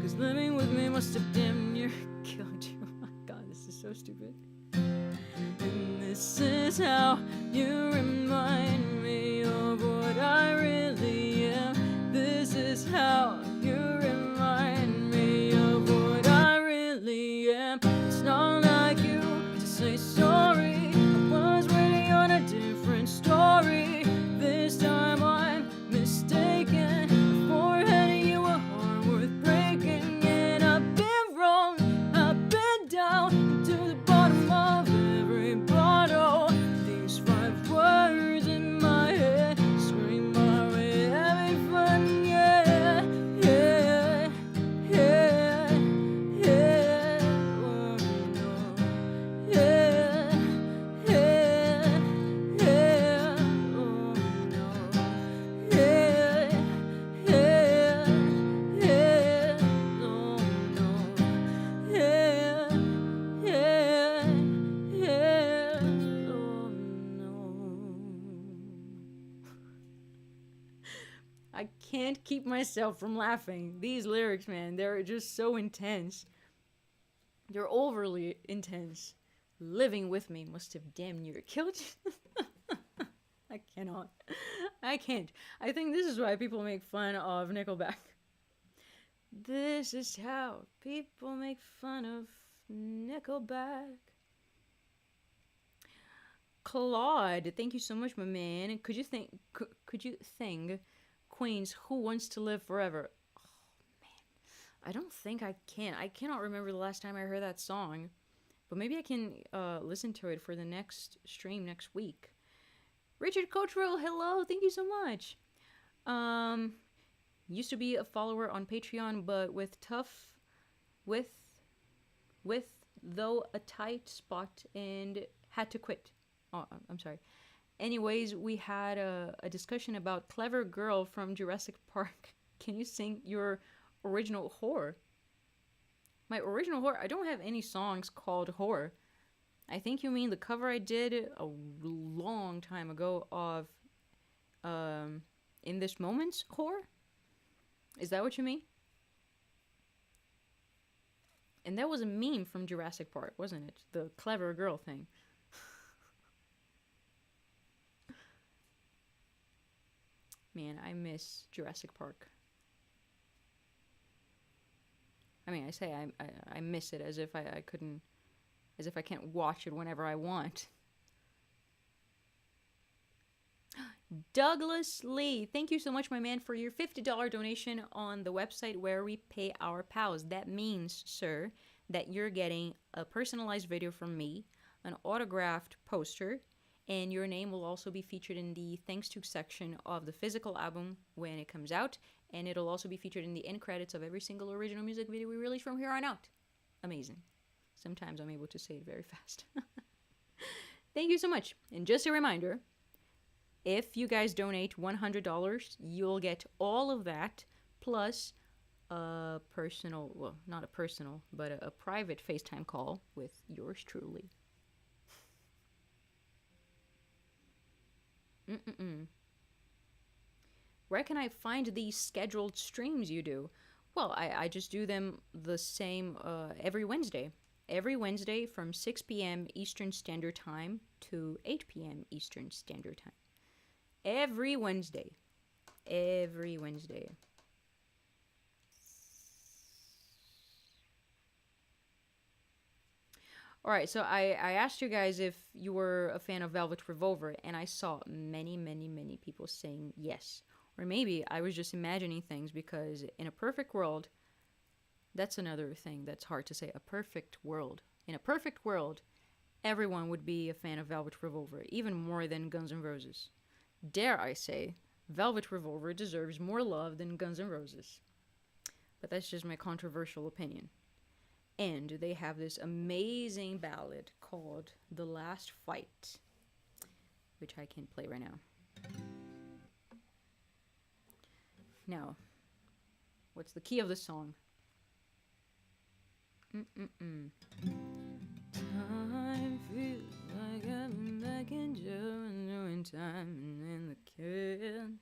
Speaker 1: 'cause living with me must have damn near killed you. Oh my god, this is so stupid. And this is how you remind me of what I really am. This is how you remind me of what I really am. It's not like you to say sorry. I was waiting on a different story. This time I'm mistaken. For heading you a heart worth breaking. And I've been wrong, I've been down to the bottom of every bottle. These 5 words in my head scream, are we having fun? Yeah, yeah, yeah, yeah. Oh no, yeah, yeah, yeah. Oh no, yeah, yeah, yeah. Oh no, yeah, yeah, yeah. Oh no. I can't keep myself from laughing. These lyrics, man, they're just so intense. They're overly intense. Living with me must have damn near killed you. I cannot. I can't. I think this is why people make fun of Nickelback. This is how people make fun of Nickelback. Claude, thank you so much, my man. Could you sing Queen's "Who Wants to Live Forever"? I don't think I can. I cannot remember the last time I heard that song, but maybe I can listen to it for the next stream next week. Richard Cottrell, hello, thank you so much. Used to be a follower on Patreon, but with though a tight spot and had to quit. Oh, I'm sorry. Anyways, we had a discussion about Clever Girl from Jurassic Park. Can you sing your original horror? My original horror? I don't have any songs called horror. I think you mean the cover I did a long time ago of In This Moment's horror? Is that what you mean? And that was a meme from Jurassic Park, wasn't it? The Clever Girl thing. Man, I miss Jurassic Park. I mean, I say I miss it as if I couldn't, as if I can't watch it whenever I want. Douglas Lee, thank you so much, my man, for your $50 donation on the website where we pay our pals. That means, sir, that you're getting a personalized video from me, an autographed poster, and your name will also be featured in the thanks to section of the physical album when it comes out, and it'll also be featured in the end credits of every single original music video we release from here on out. Amazing. Sometimes I'm able to say it very fast. Thank you so much. And just a reminder, If you guys donate $100, you'll get all of that plus a personal, well, not a personal, but a private FaceTime call with yours truly. Where can I find these scheduled streams you do? Well, I just do them the same every Wednesday. Every Wednesday from 6 p.m. Eastern Standard Time to 8 p.m. Eastern Standard Time. Every Wednesday. Every Wednesday. All right, so I asked you guys if you were a fan of Velvet Revolver, and I saw many, many, many people saying yes. Or maybe I was just imagining things because in a perfect world, that's another thing that's hard to say. A perfect world. In a perfect world, everyone would be a fan of Velvet Revolver, even more than Guns N' Roses. Dare I say, Velvet Revolver deserves more love than Guns N' Roses. But that's just my controversial opinion. And they have this amazing ballad called The Last Fight, which I can play right now. Now, what's the key of the song? Time feels like I've been back in jail and doing time and in the kid.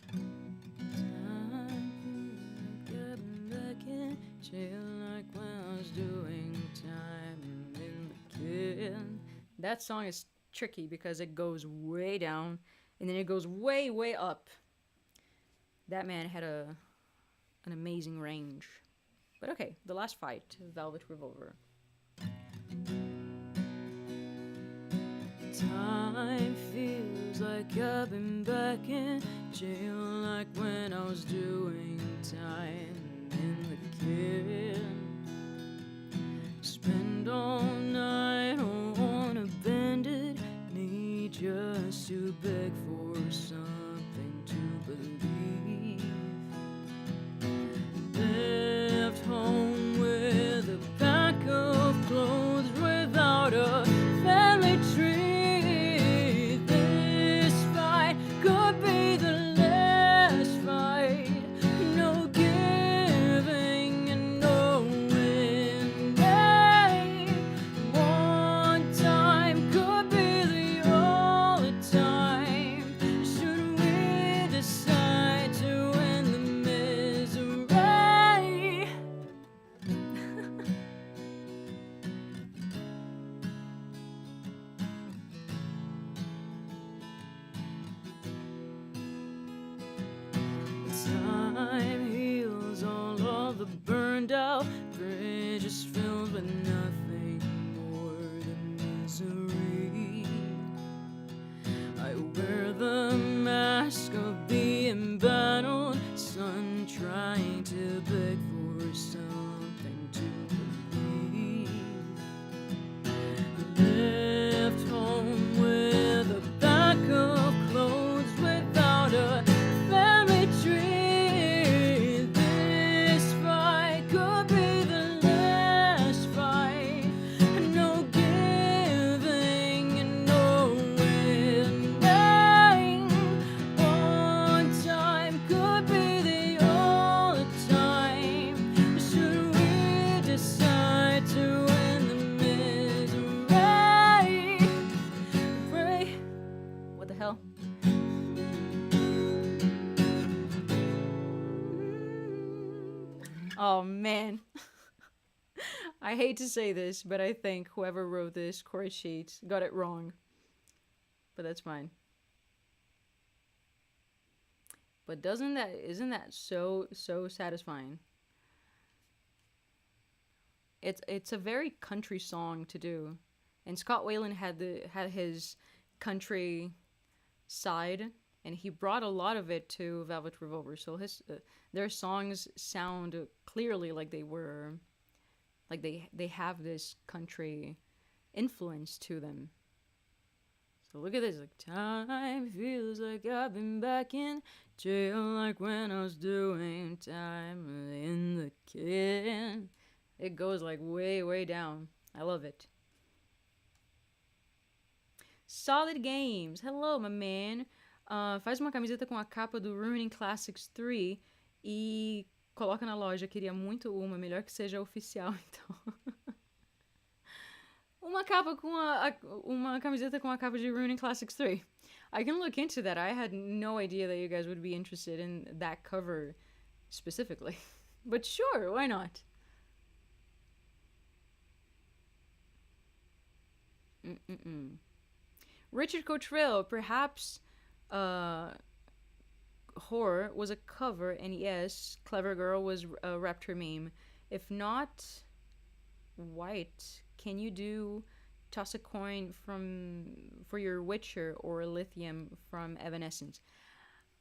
Speaker 1: Time feels like I've been back in jail like when I was doing time and in the kid. That song is tricky because it goes way down and then it goes way, way up. That man had an amazing range. But okay, The Last Fight, Velvet Revolver. Time feels like I've been back in jail like when I was doing time in the kid. Spend all night on a bended knee just to beg for something to believe. Left home with a pack of clothes without a family tree. This fight could be the last fight. No giving and no winning. One time could be the only time. Should we decide to end the misery? Time heals all of the burned out bridges filled with nothing more than misery. I wear the mask of the embattled sun, trying to beg for something to believe. Left home with a pack of clothes without a family tree. This fight could be the last fight. No giving and no winning. One time could be the only time. Should we decide to end the misery? Pray. What the hell? Oh man. I hate to say this, but I think whoever wrote this chorus sheet got it wrong. But that's fine. But isn't that so satisfying? It's a very country song to do. And Scott Weiland had his country side, and he brought a lot of it to Velvet Revolver. So their songs sound clearly like they were, like they have this country influence to them. So look at this, like time feels like I've been back in jail like when I was doing time in the kid. It goes like way, way down. I love it. Solid Games. Hello, my man. Faz uma camiseta com a capa do Ruining Classics 3 e coloca na loja. Queria muito uma, melhor que seja oficial, então. Uma capa com uma camiseta com a capa de Ruining Classics 3. I can look into that. I had no idea that you guys would be interested in that cover specifically. But sure, why not? Richard Cottrell, perhaps Horror was a cover, and yes, Clever Girl was a Raptor meme. If not, White, can you do Toss a Coin for your Witcher or Lithium from Evanescence?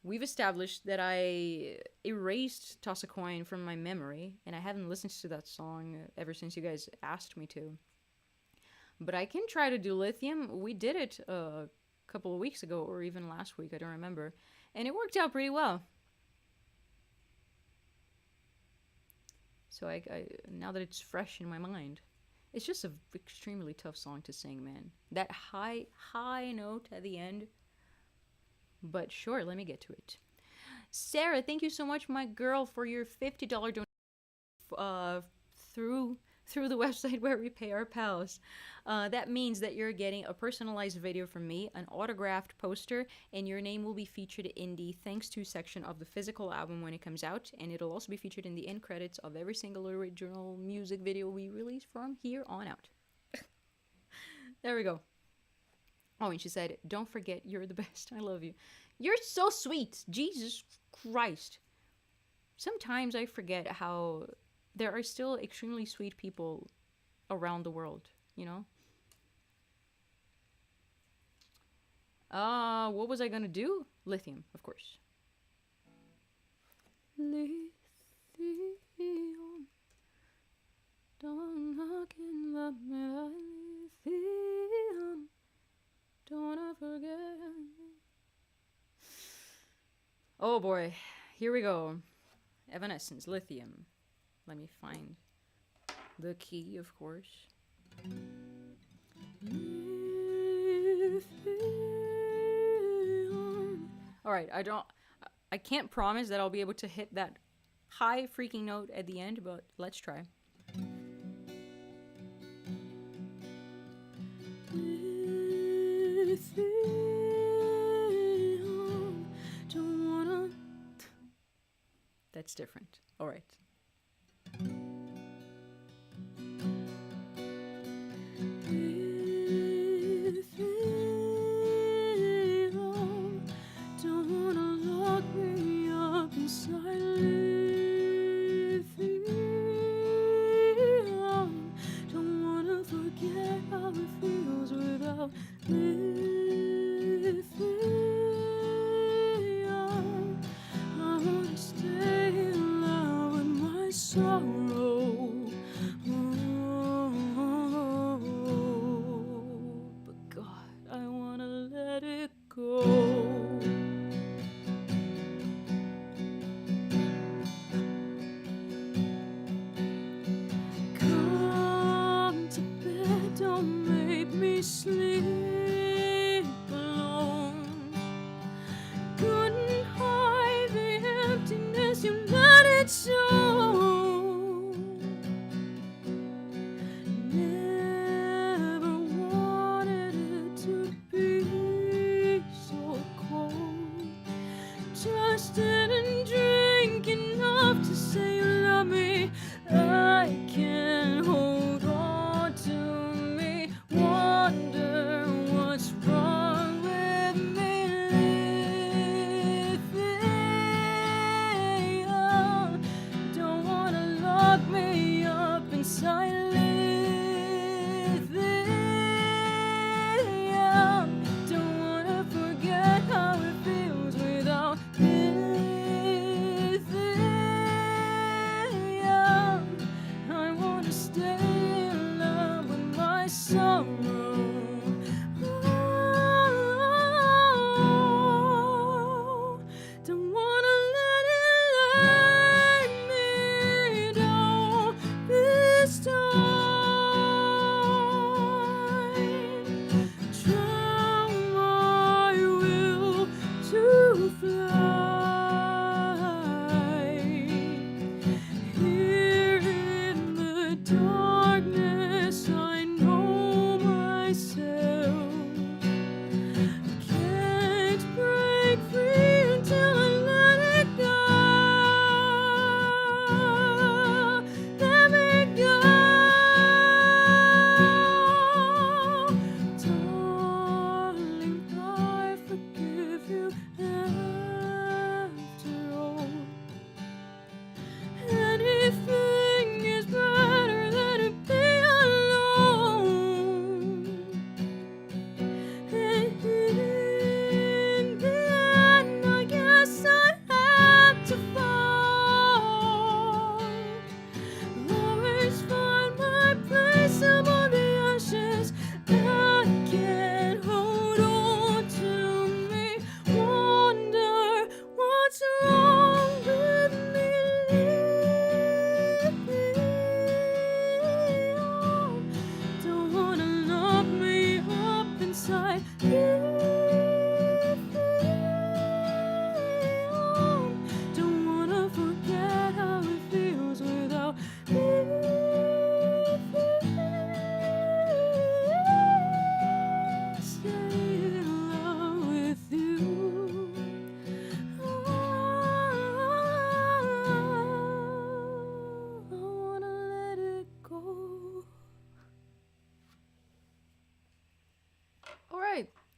Speaker 1: We've established that I erased Toss a Coin from my memory, and I haven't listened to that song ever since you guys asked me to. But I can try to do Lithium. We did it a couple of weeks ago, or even last week, I don't remember. And it worked out pretty well. So I now that it's fresh in my mind, it's just an extremely tough song to sing, man. That high note at the end. But sure, let me get to it. Sarah, thank you so much, my girl, for your $50 donation through the website where we pay our pals. That means that you're getting a personalized video from me, an autographed poster, and your name will be featured in the thanks to section of the physical album when it comes out, and it'll also be featured in the end credits of every single original music video we release from here on out. There we go. Oh, and she said, don't forget, you're the best. I love you. You're so sweet. Jesus Christ. Sometimes I forget how there are still extremely sweet people around the world, you know? What was I gonna do? Lithium, of course. Lithium. Don't knock and love me, lithium. Don't I forget. Oh boy, here we go. Evanescence, Lithium. Let me find the key, of course. Alright, I can't promise that I'll be able to hit that high freaking note at the end, but let's try. That's different. Alright.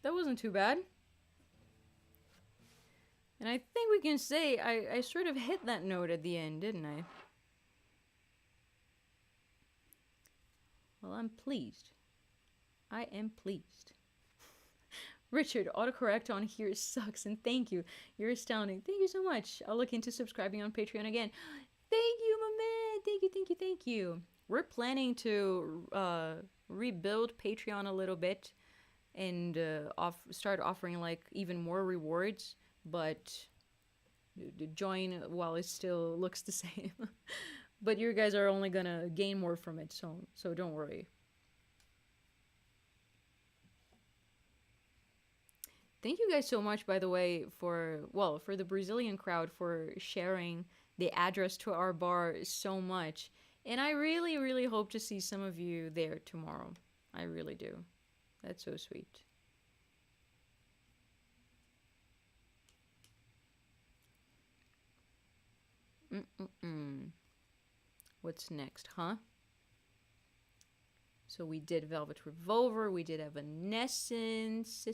Speaker 1: That wasn't too bad. And I think we can say I sort of hit that note at the end, didn't I? Well, I'm pleased. I am pleased. Richard, autocorrect on here sucks, and thank you. You're astounding. Thank you so much. I'll look into subscribing on Patreon again. Thank you, my man. Thank you, thank you, thank you. We're planning to rebuild Patreon a little bit and start offering like even more rewards, but join while it still looks the same. But you guys are only gonna gain more from it, so don't worry. Thank you guys so much, by the way, for the Brazilian crowd for sharing the address to our bar so much. And I really, really hope to see some of you there tomorrow. I really do. That's so sweet. What's next, huh? So we did Velvet Revolver, we did Evanescence,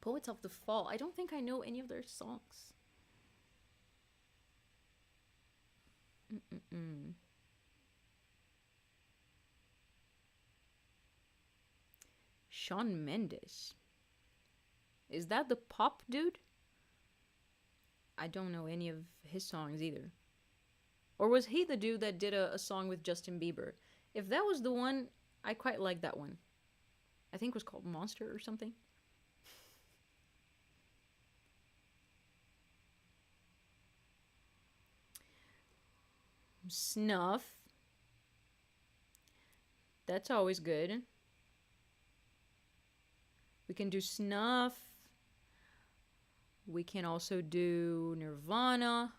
Speaker 1: Poets of the Fall. I don't think I know any of their songs. Shawn Mendes. Is that the pop dude? I don't know any of his songs either. Or was he the dude that did a song with Justin Bieber? If that was the one, I quite like that one. I think it was called Monster or something. Snuff. That's always good. We can do Snuff. We can also do Nirvana.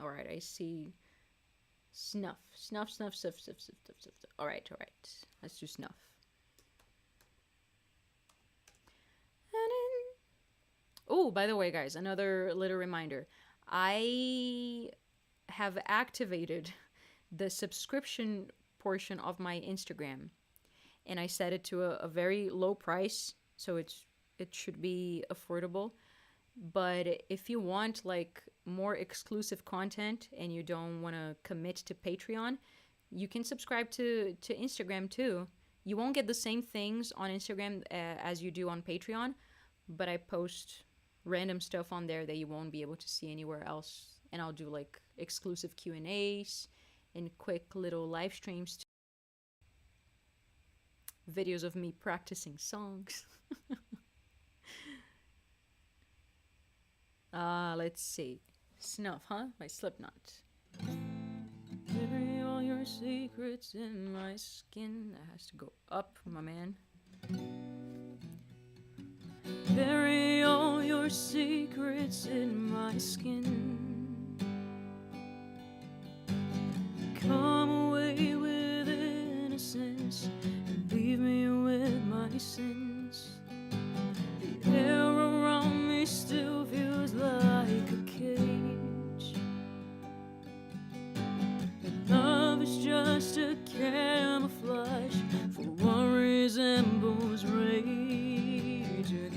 Speaker 1: Alright, I see Snuff. Snuff. Alright. Let's do Snuff. Oh, by the way, guys, another little reminder. I have activated the subscription portion of my Instagram, and I set it to a very low price, so it should be affordable. But if you want like more exclusive content and you don't want to commit to Patreon, you can subscribe to Instagram too. You won't get the same things on Instagram as you do on Patreon, but I post random stuff on there that you won't be able to see anywhere else. And I'll do like exclusive Q&As and quick little live streams too. Videos of me practicing songs. Let's see. Snuff, huh? By Slipknot. Bury all your secrets in my skin. That has to go up, my man. Bury all your secrets in my skin. Come away with innocence and leave me with my sins. The air around me still feels like a cage, and love is just a camouflage for what resembles rage again.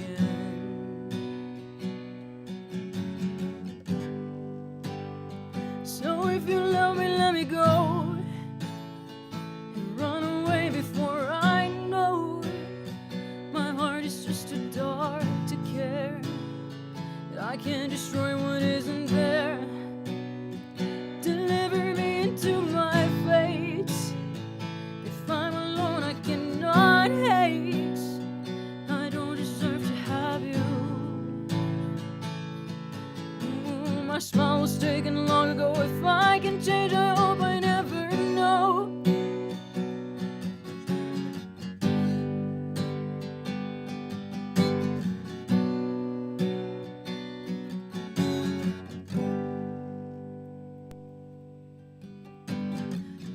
Speaker 1: So if you love me, let me go and run away before I know my heart is just too dark to care. I can't destroy what isn't there. Deliver me into my fate. If I'm alone, I cannot hate. I don't deserve to have you. My smile was taken long ago. If I can change, I hope I never know.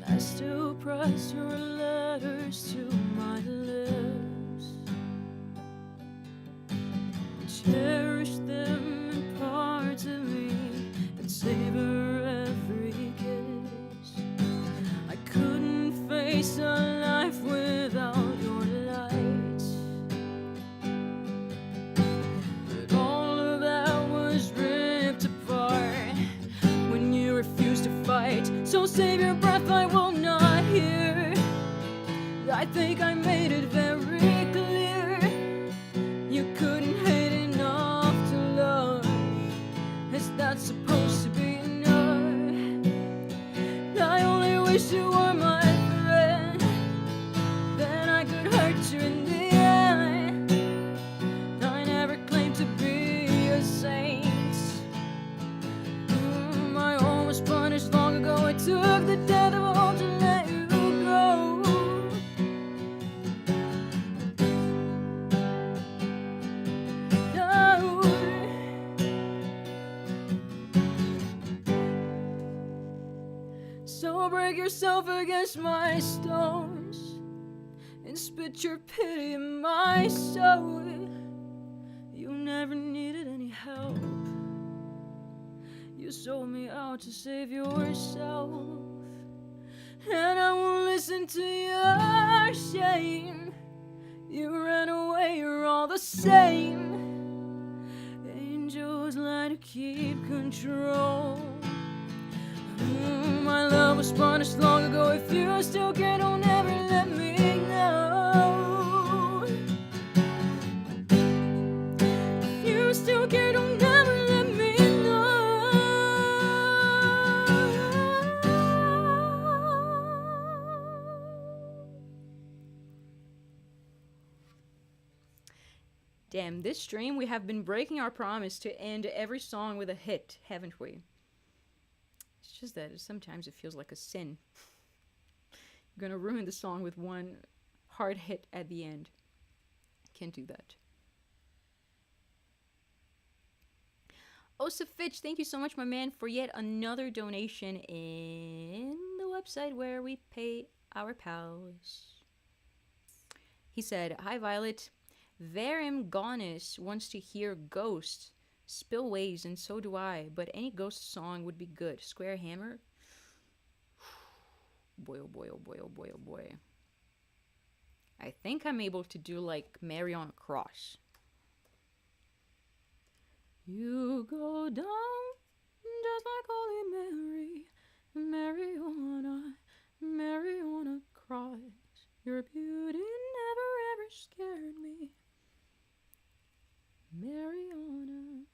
Speaker 1: I still press your letters to my lips, cherish them in parts of me, and savor every kiss. face a life without your light. But all of that was ripped apart when you refused to fight. So save your breath, I will not hear. I think I made it very clear. You couldn't hate enough to love. Is that supposed to be enough? I only wish you were my friend. Then I could hurt you in the end. I never claimed to be a saint. I almost punished long ago. I took the death of hope to let you go. No. So break yourself against my stones and spit your pity in my soul. You never needed any help. You sold me out to save yourself, and I won't listen to your shame. You ran away, you're all the same. Angels lie to keep control. My love was punished long ago. If you still care, don't ever let me know. If you still care, don't ever let me know. Damn, this stream we have been breaking our promise to end every song with a hit, haven't we? It's just that sometimes it feels like a sin. You're gonna ruin the song with one hard hit at the end. Can't do that. Osa Fitch, thank you so much, my man, for yet another donation in the website where we pay our pals. He said, "Hi Violet, Verim Gonis wants to hear Ghost, Spillways, and so do I, but any Ghost song would be good. Square Hammer? Boy, oh boy, oh boy, oh boy, oh boy. I think I'm able to do like Mary on a Cross. You go down just like Holy Mary, Mary on a cross. Your beauty never ever scared me. Mary on a...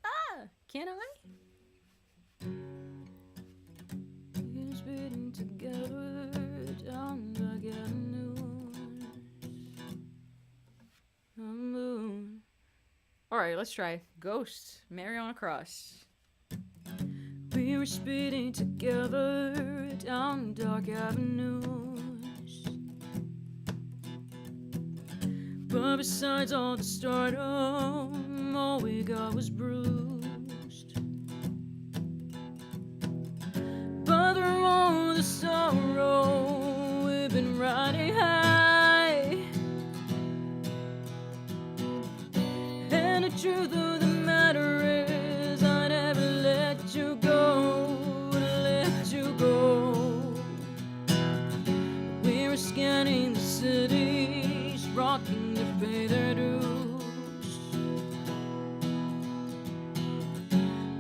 Speaker 1: Ah! Can I? We're spitting together down the moon. Alright, let's try. Ghost, Mary on a Cross. We were speeding together down dark avenues. But besides all the stardom, all we got was bruised. But through all the sorrow, we've been riding high. And the truth of the matter is, I never let you go, let you go. We were scanning the cities, rocking to pay their dues.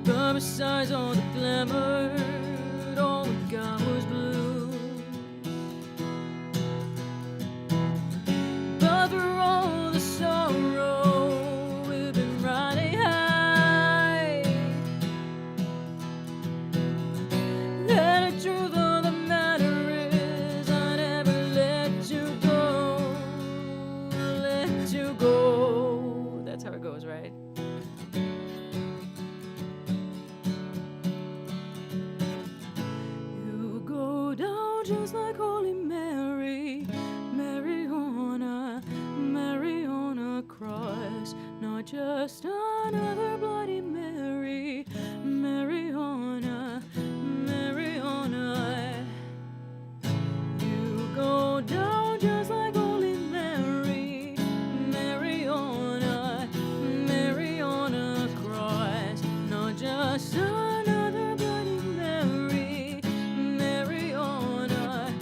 Speaker 1: But besides all the glamour, all we got was blue. But through all the sorrow, we've been riding high. And the truth of the matter is, I never let you go, let you go. That's how it goes, right? You go down just like Holy Mary, Mary on a cross. Not just another Bloody Mary, Mary on a. You go down just like Holy Mary, Mary on a cross. Not just another Bloody Mary, Mary on a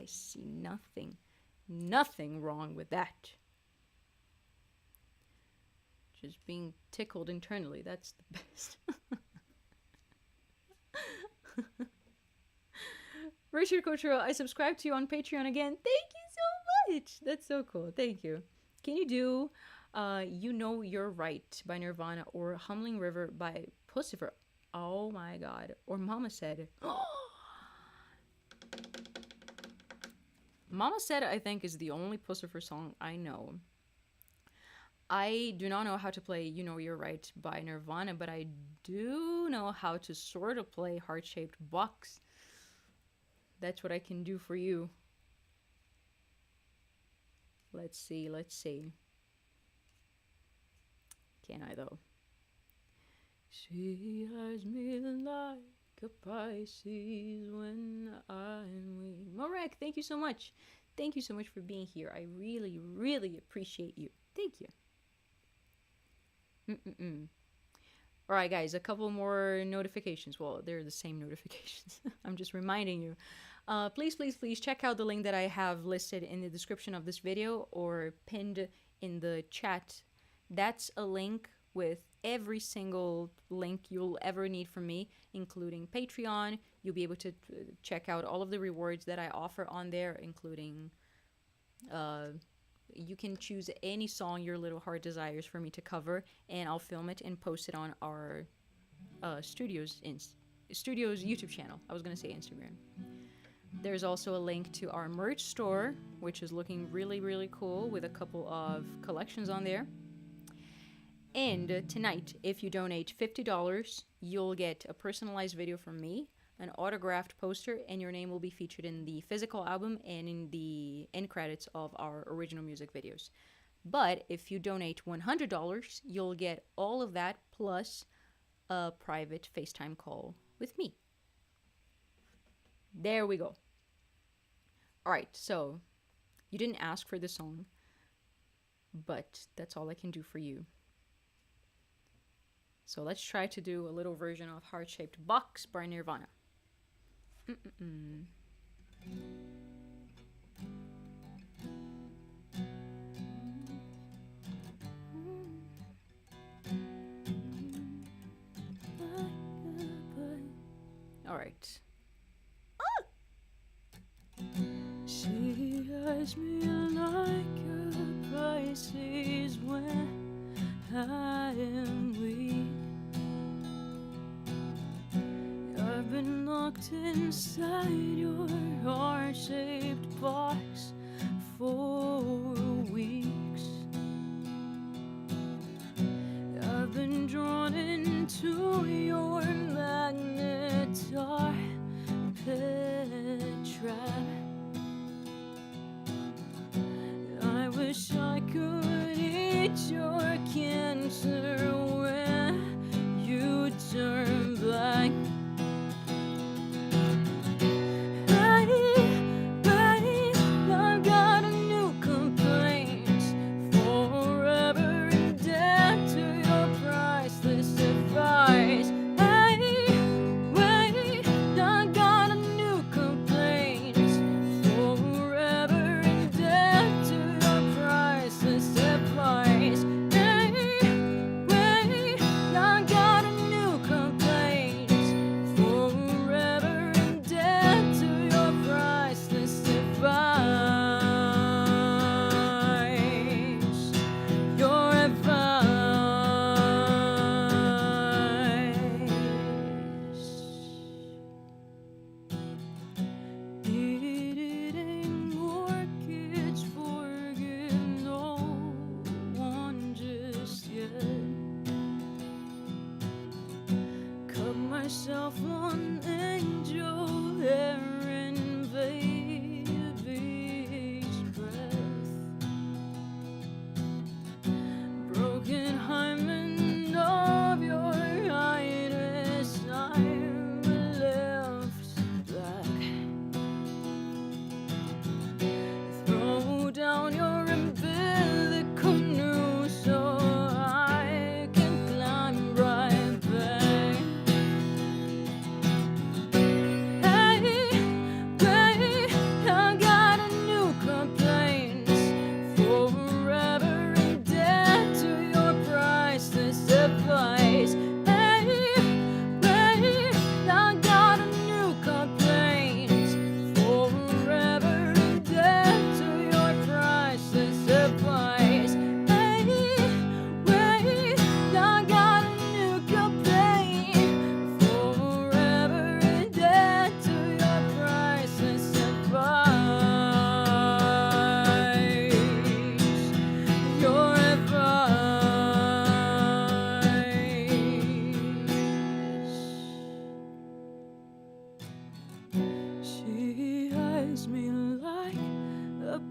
Speaker 1: I see nothing wrong with that. Just being tickled internally, that's the best. Richard Kotzen, I subscribe to you on Patreon again. Thank you so much. That's so cool. Thank you. Can you do You Know You're Right by Nirvana or Humbling River by Pussifer? Oh my god. Or Mama Said. Mama Said, I think, is the only Pussifer song I know. I do not know how to play You Know You're Right by Nirvana, but I do know how to sort of play Heart-Shaped Box. That's what I can do for you. Let's see. Can I, though? She eyes me like a Pisces when I'm weak. Morek, thank you so much. Thank you so much for being here. I really, really appreciate you. Thank you. Alright, guys, a couple more notifications. Well, they're the same notifications. I'm just reminding you. Please check out the link that I have listed in the description of this video or pinned in the chat. That's a link with every single link you'll ever need from me, including Patreon. You'll be able to check out all of the rewards that I offer on there, including you can choose any song your little heart desires for me to cover, and I'll film it and post it on our Studios YouTube channel. I was gonna say Instagram. There's also a link to our merch store, which is looking really, really cool with a couple of collections on there. And tonight, if you donate $50, you'll get a personalized video from me, an autographed poster, and your name will be featured in the physical album and in the end credits of our original music videos. But if you donate $100, you'll get all of that plus a private FaceTime call with me. There we go. Alright, so you didn't ask for this song, but that's all I can do for you. So let's try to do a little version of Heart-Shaped Box by Nirvana. Alright. She eyes me like a Pisces when I am weak. I've been locked inside your heart-shaped box for weeks. I've been drawn into your magnetar pet trap. I wish I could eat your cancer when you turn black.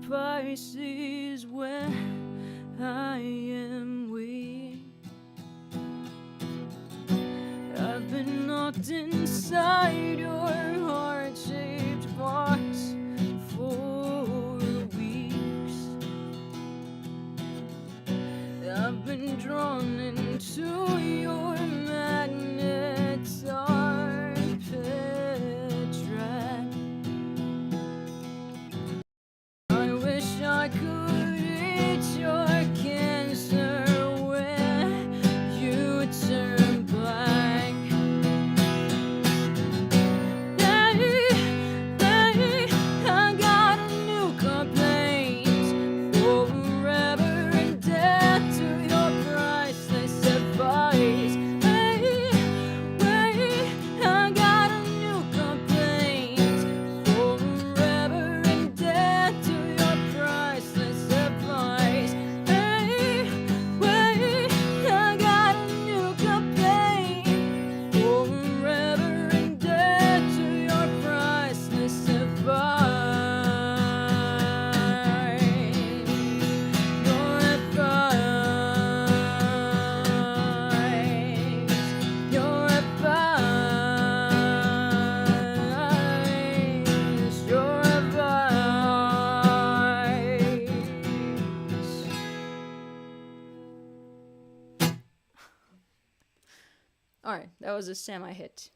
Speaker 1: Pisces when I am weak. I've been locked inside your heart-shaped box for weeks. I've been drawn into your magnet's armpit track. I wish I could eat your cancer when you turn black. Hey, I got a new complaint. Forever and death to your priceless advice. Hey, I got a new complaint. Forever and death to your priceless advice. Hey, I got a new complaint. Forever and death to your priceless advice. Your advice. Your advice. Your advice. Alright, that was a semi-hit.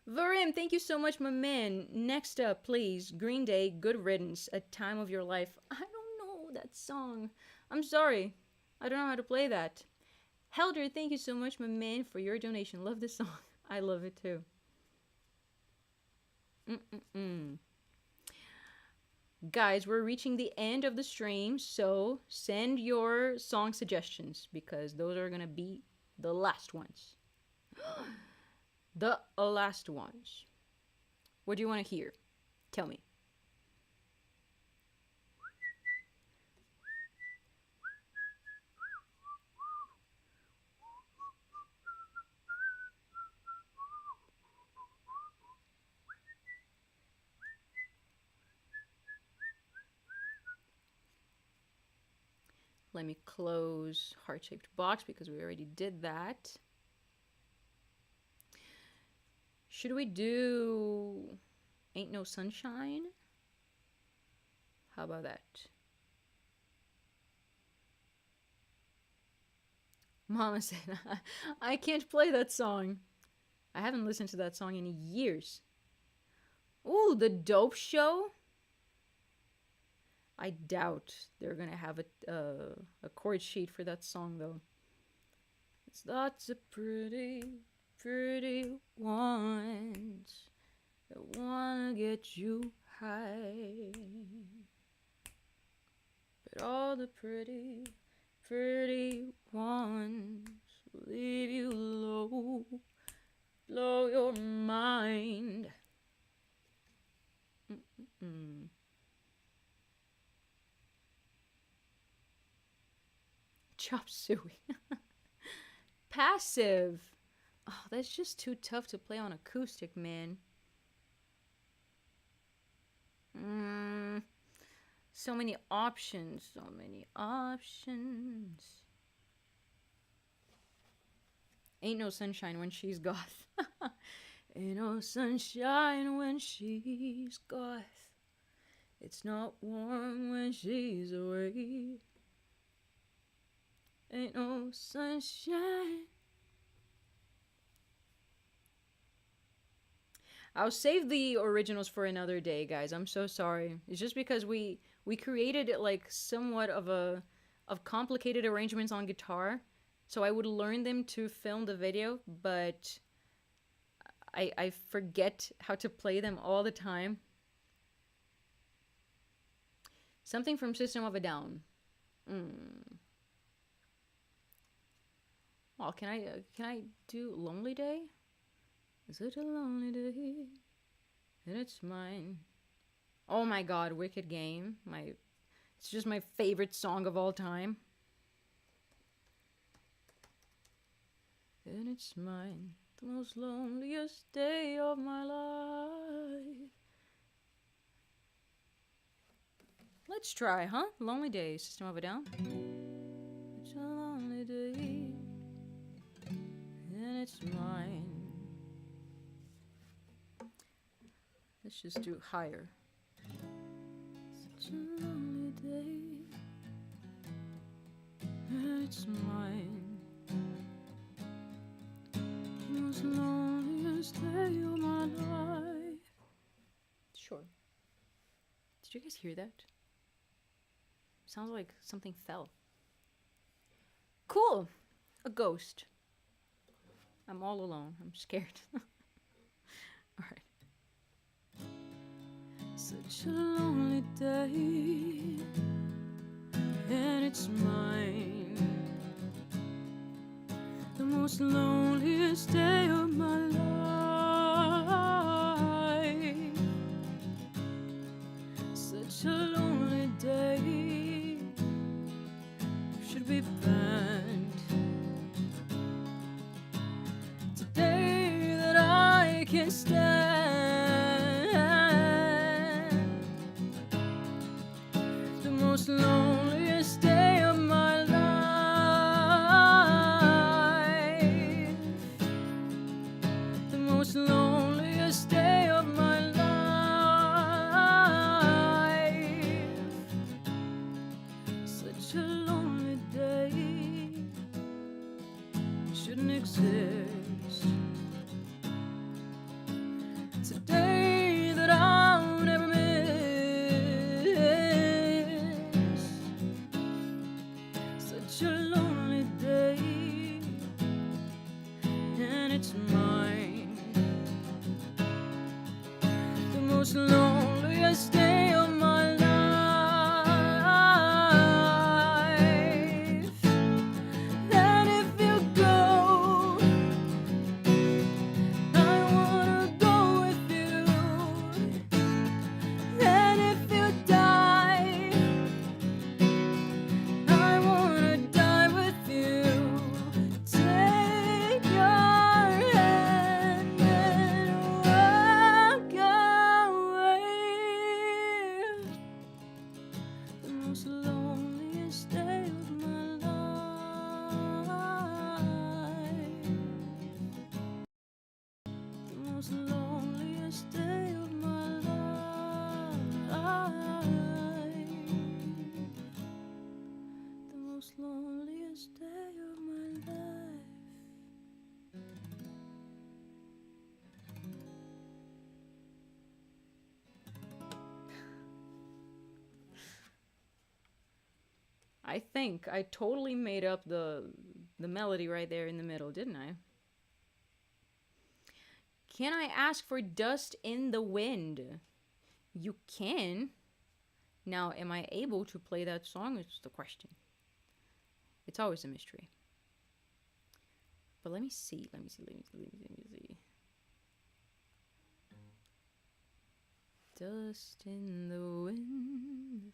Speaker 1: Varim, thank you so much, my man. Next up, please, Green Day, Good Riddance, A Time of Your Life. I don't know that song. I'm sorry. I don't know how to play that. Helder, thank you so much, my man, for your donation. Love this song. I love it too. Guys, we're reaching the end of the stream, so send your song suggestions because those are gonna be the last ones. The last ones. What do you want to hear? Tell me. Let me close heart-shaped box because we already did that. Should we do Ain't No Sunshine? How about that? Mama said, I can't play that song. I haven't listened to that song in years. Ooh, The Dope Show? I doubt they're gonna have a chord sheet for that song, though. It's lots of pretty ones that wanna get you high, but all the pretty ones will leave you low, blow your mind. Chop suey. Passive. Oh, that's just too tough to play on acoustic, man. So many options. So many options. Ain't no sunshine when she's goth. Ain't no sunshine when she's goth. It's not warm when she's away. Ain't no sunshine. I'll save the originals for another day, guys. I'm so sorry. It's just because we created like somewhat of complicated arrangements on guitar, so I would learn them to film the video, but I forget how to play them all the time. Something from System of a Down. Oh, can I do Lonely Day? Is it a lonely day? And it's mine. Oh my god, Wicked Game. It's just my favorite song of all time. And it's mine. The most loneliest day of my life. Let's try, huh? Lonely Day, System of a Down. It's a lonely day, and it's mine. Let's just do higher. Such a lonely day, and it's mine. The most loneliest day of my life. Sure. Did you guys hear that? Sounds like something fell. Cool. A ghost. I'm all alone. I'm scared. Alright. Such a lonely day, and it's mine. The most loneliest day of my life. Such a lonely day, should be banned. Today that I can stand. The most loneliest day of my life. The most loneliest day of my life. Such a lonely day, shouldn't exist. Today that I'll never miss. Such a lonely day, and it's mine. The most loneliest day of my life. And if you go, I wanna go with you. And if you die, I wanna die with you. Take your hand and walk away. The most loneliest day of my life. The most loneliest day of my life. The most loneliest day of my life. I think I totally made up the melody right there in the middle, didn't I? Can I ask for Dust in the Wind? You can. Now, am I able to play that song? Is the question. It's always a mystery. But let me see. Let me see. Dust in the wind.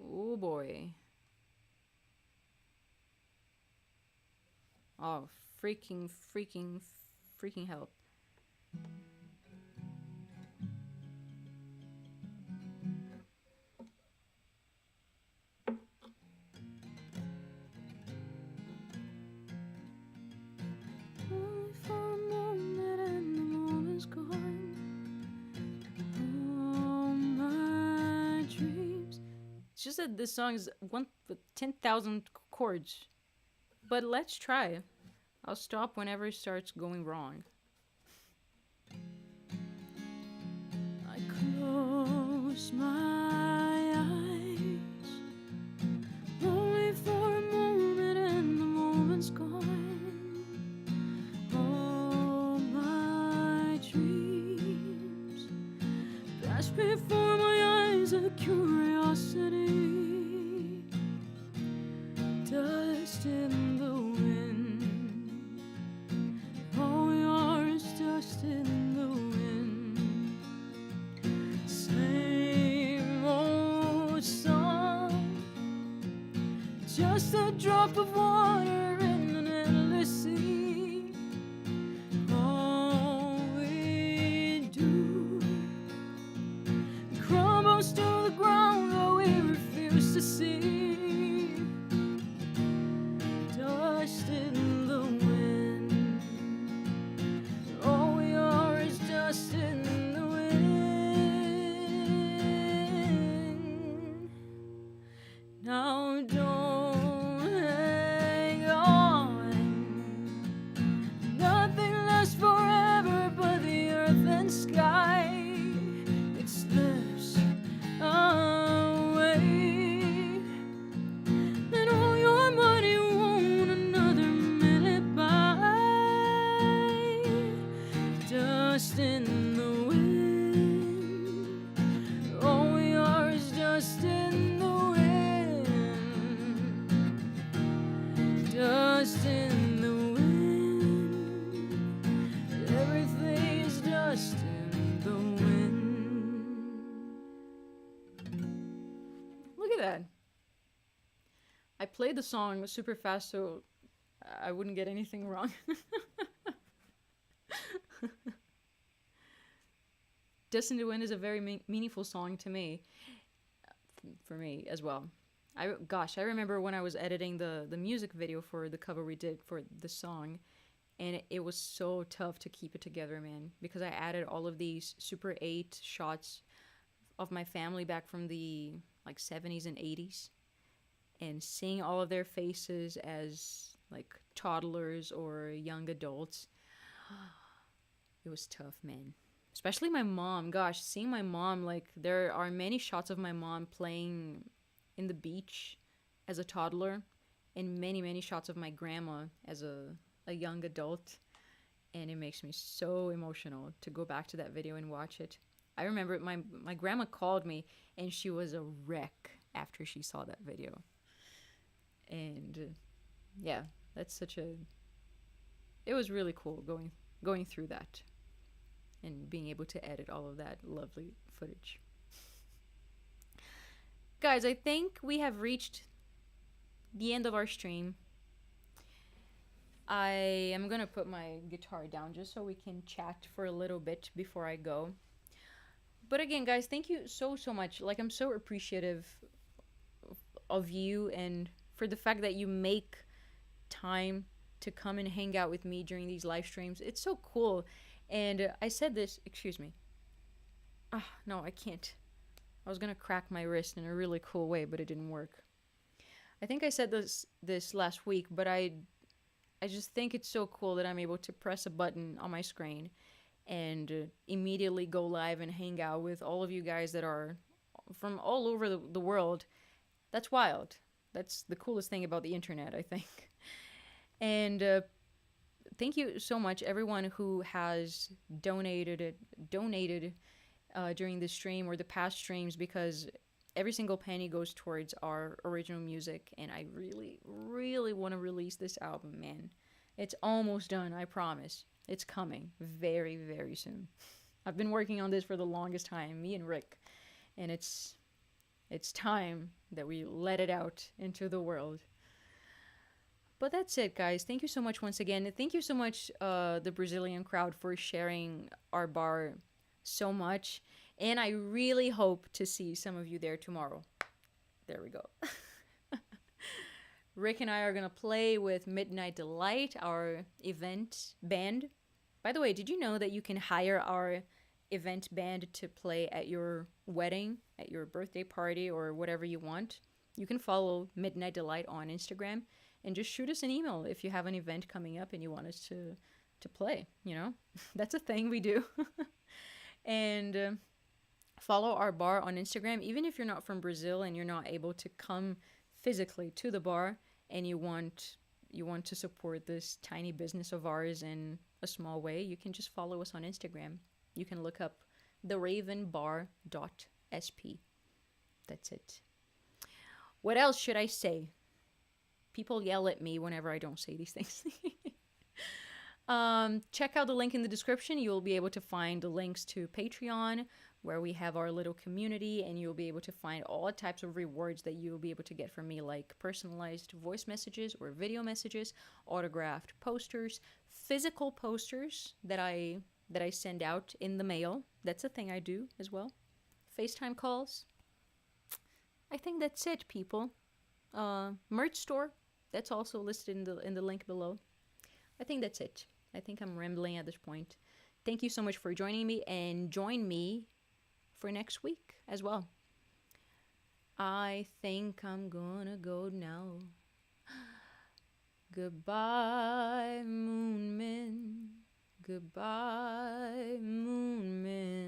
Speaker 1: Oh boy. Oh, freaking help. Only for a moment and the moment's gone. All my dreams. It's just that this song is 10,000 chords. But let's try. I'll stop whenever it starts going wrong. I close my eyes, only for a moment and the moment's gone. All my dreams pass before my eyes, a curiosity. Dust in the wind. All we are is dust in the wind. Same old song, just a drop of water in an endless sea. All that. I played the song super fast so I wouldn't get anything wrong. Dust in the Wind is a very meaningful song to me, for me as well. I remember when I was editing the music video for the cover we did for the song, and it was so tough to keep it together, man, because I added all of these Super 8 shots of my family back from the like 70s and 80s, and seeing all of their faces as like toddlers or young adults, it was tough, man. Especially my mom. Gosh, seeing my mom, like, there are many shots of my mom playing in the beach as a toddler, and many, many shots of my grandma as a young adult. And it makes me so emotional to go back to that video and watch it. I remember my grandma called me, and she was a wreck after she saw that video. And yeah, that's such a... It was really cool going through that and being able to edit all of that lovely footage. Guys, I think we have reached the end of our stream. I am gonna put my guitar down just so we can chat for a little bit before I go. But again, guys, thank you so much. Like, I'm so appreciative of you and for the fact that you make time to come and hang out with me during these live streams. It's so cool. And I said this, excuse me. No, I can't. I was gonna crack my wrist in a really cool way, but it didn't work. I think I said this last week, but I just think it's so cool that I'm able to press a button on my screen and immediately go live and hang out with all of you guys that are from all over the world. That's wild. That's the coolest thing about the internet, I think. And thank you so much, everyone who has donated during the stream or the past streams, because every single penny goes towards our original music, and I really, really want to release this album, man. It's almost done, I promise. It's coming very, very soon. I've been working on this for the longest time, me and Rick, and it's time that we let it out into the world. But that's it, guys. Thank you so much once again. Thank you so much, the Brazilian crowd, for sharing our bar so much. And I really hope to see some of you there tomorrow. There we go. Rick and I are going to play with Midnight Delight, our event band. By the way, did you know that you can hire our event band to play at your wedding, at your birthday party, or whatever you want? You can follow Midnight Delight on Instagram and just shoot us an email if you have an event coming up and you want us to play, you know? That's a thing we do. And follow our bar on Instagram. Even if you're not from Brazil and you're not able to come physically to the bar and you want to support this tiny business of ours in a small way, you can just follow us on Instagram. You can look up theravenbar.sp. That's it. What else should I say? People yell at me whenever I don't say these things. Check out the link in the description. You'll be able to find the links to Patreon, where we have our little community, and you'll be able to find all types of rewards that you'll be able to get from me, like personalized voice messages or video messages, autographed posters, physical posters that I send out in the mail. That's a thing I do as well. FaceTime calls. I think that's it, people. Merch store. That's also listed in the link below. I think that's it. I think I'm rambling at this point. Thank you so much for joining me, and join me for next week as well. I think I'm gonna go now. Goodbye, moon men. Goodbye, moon men.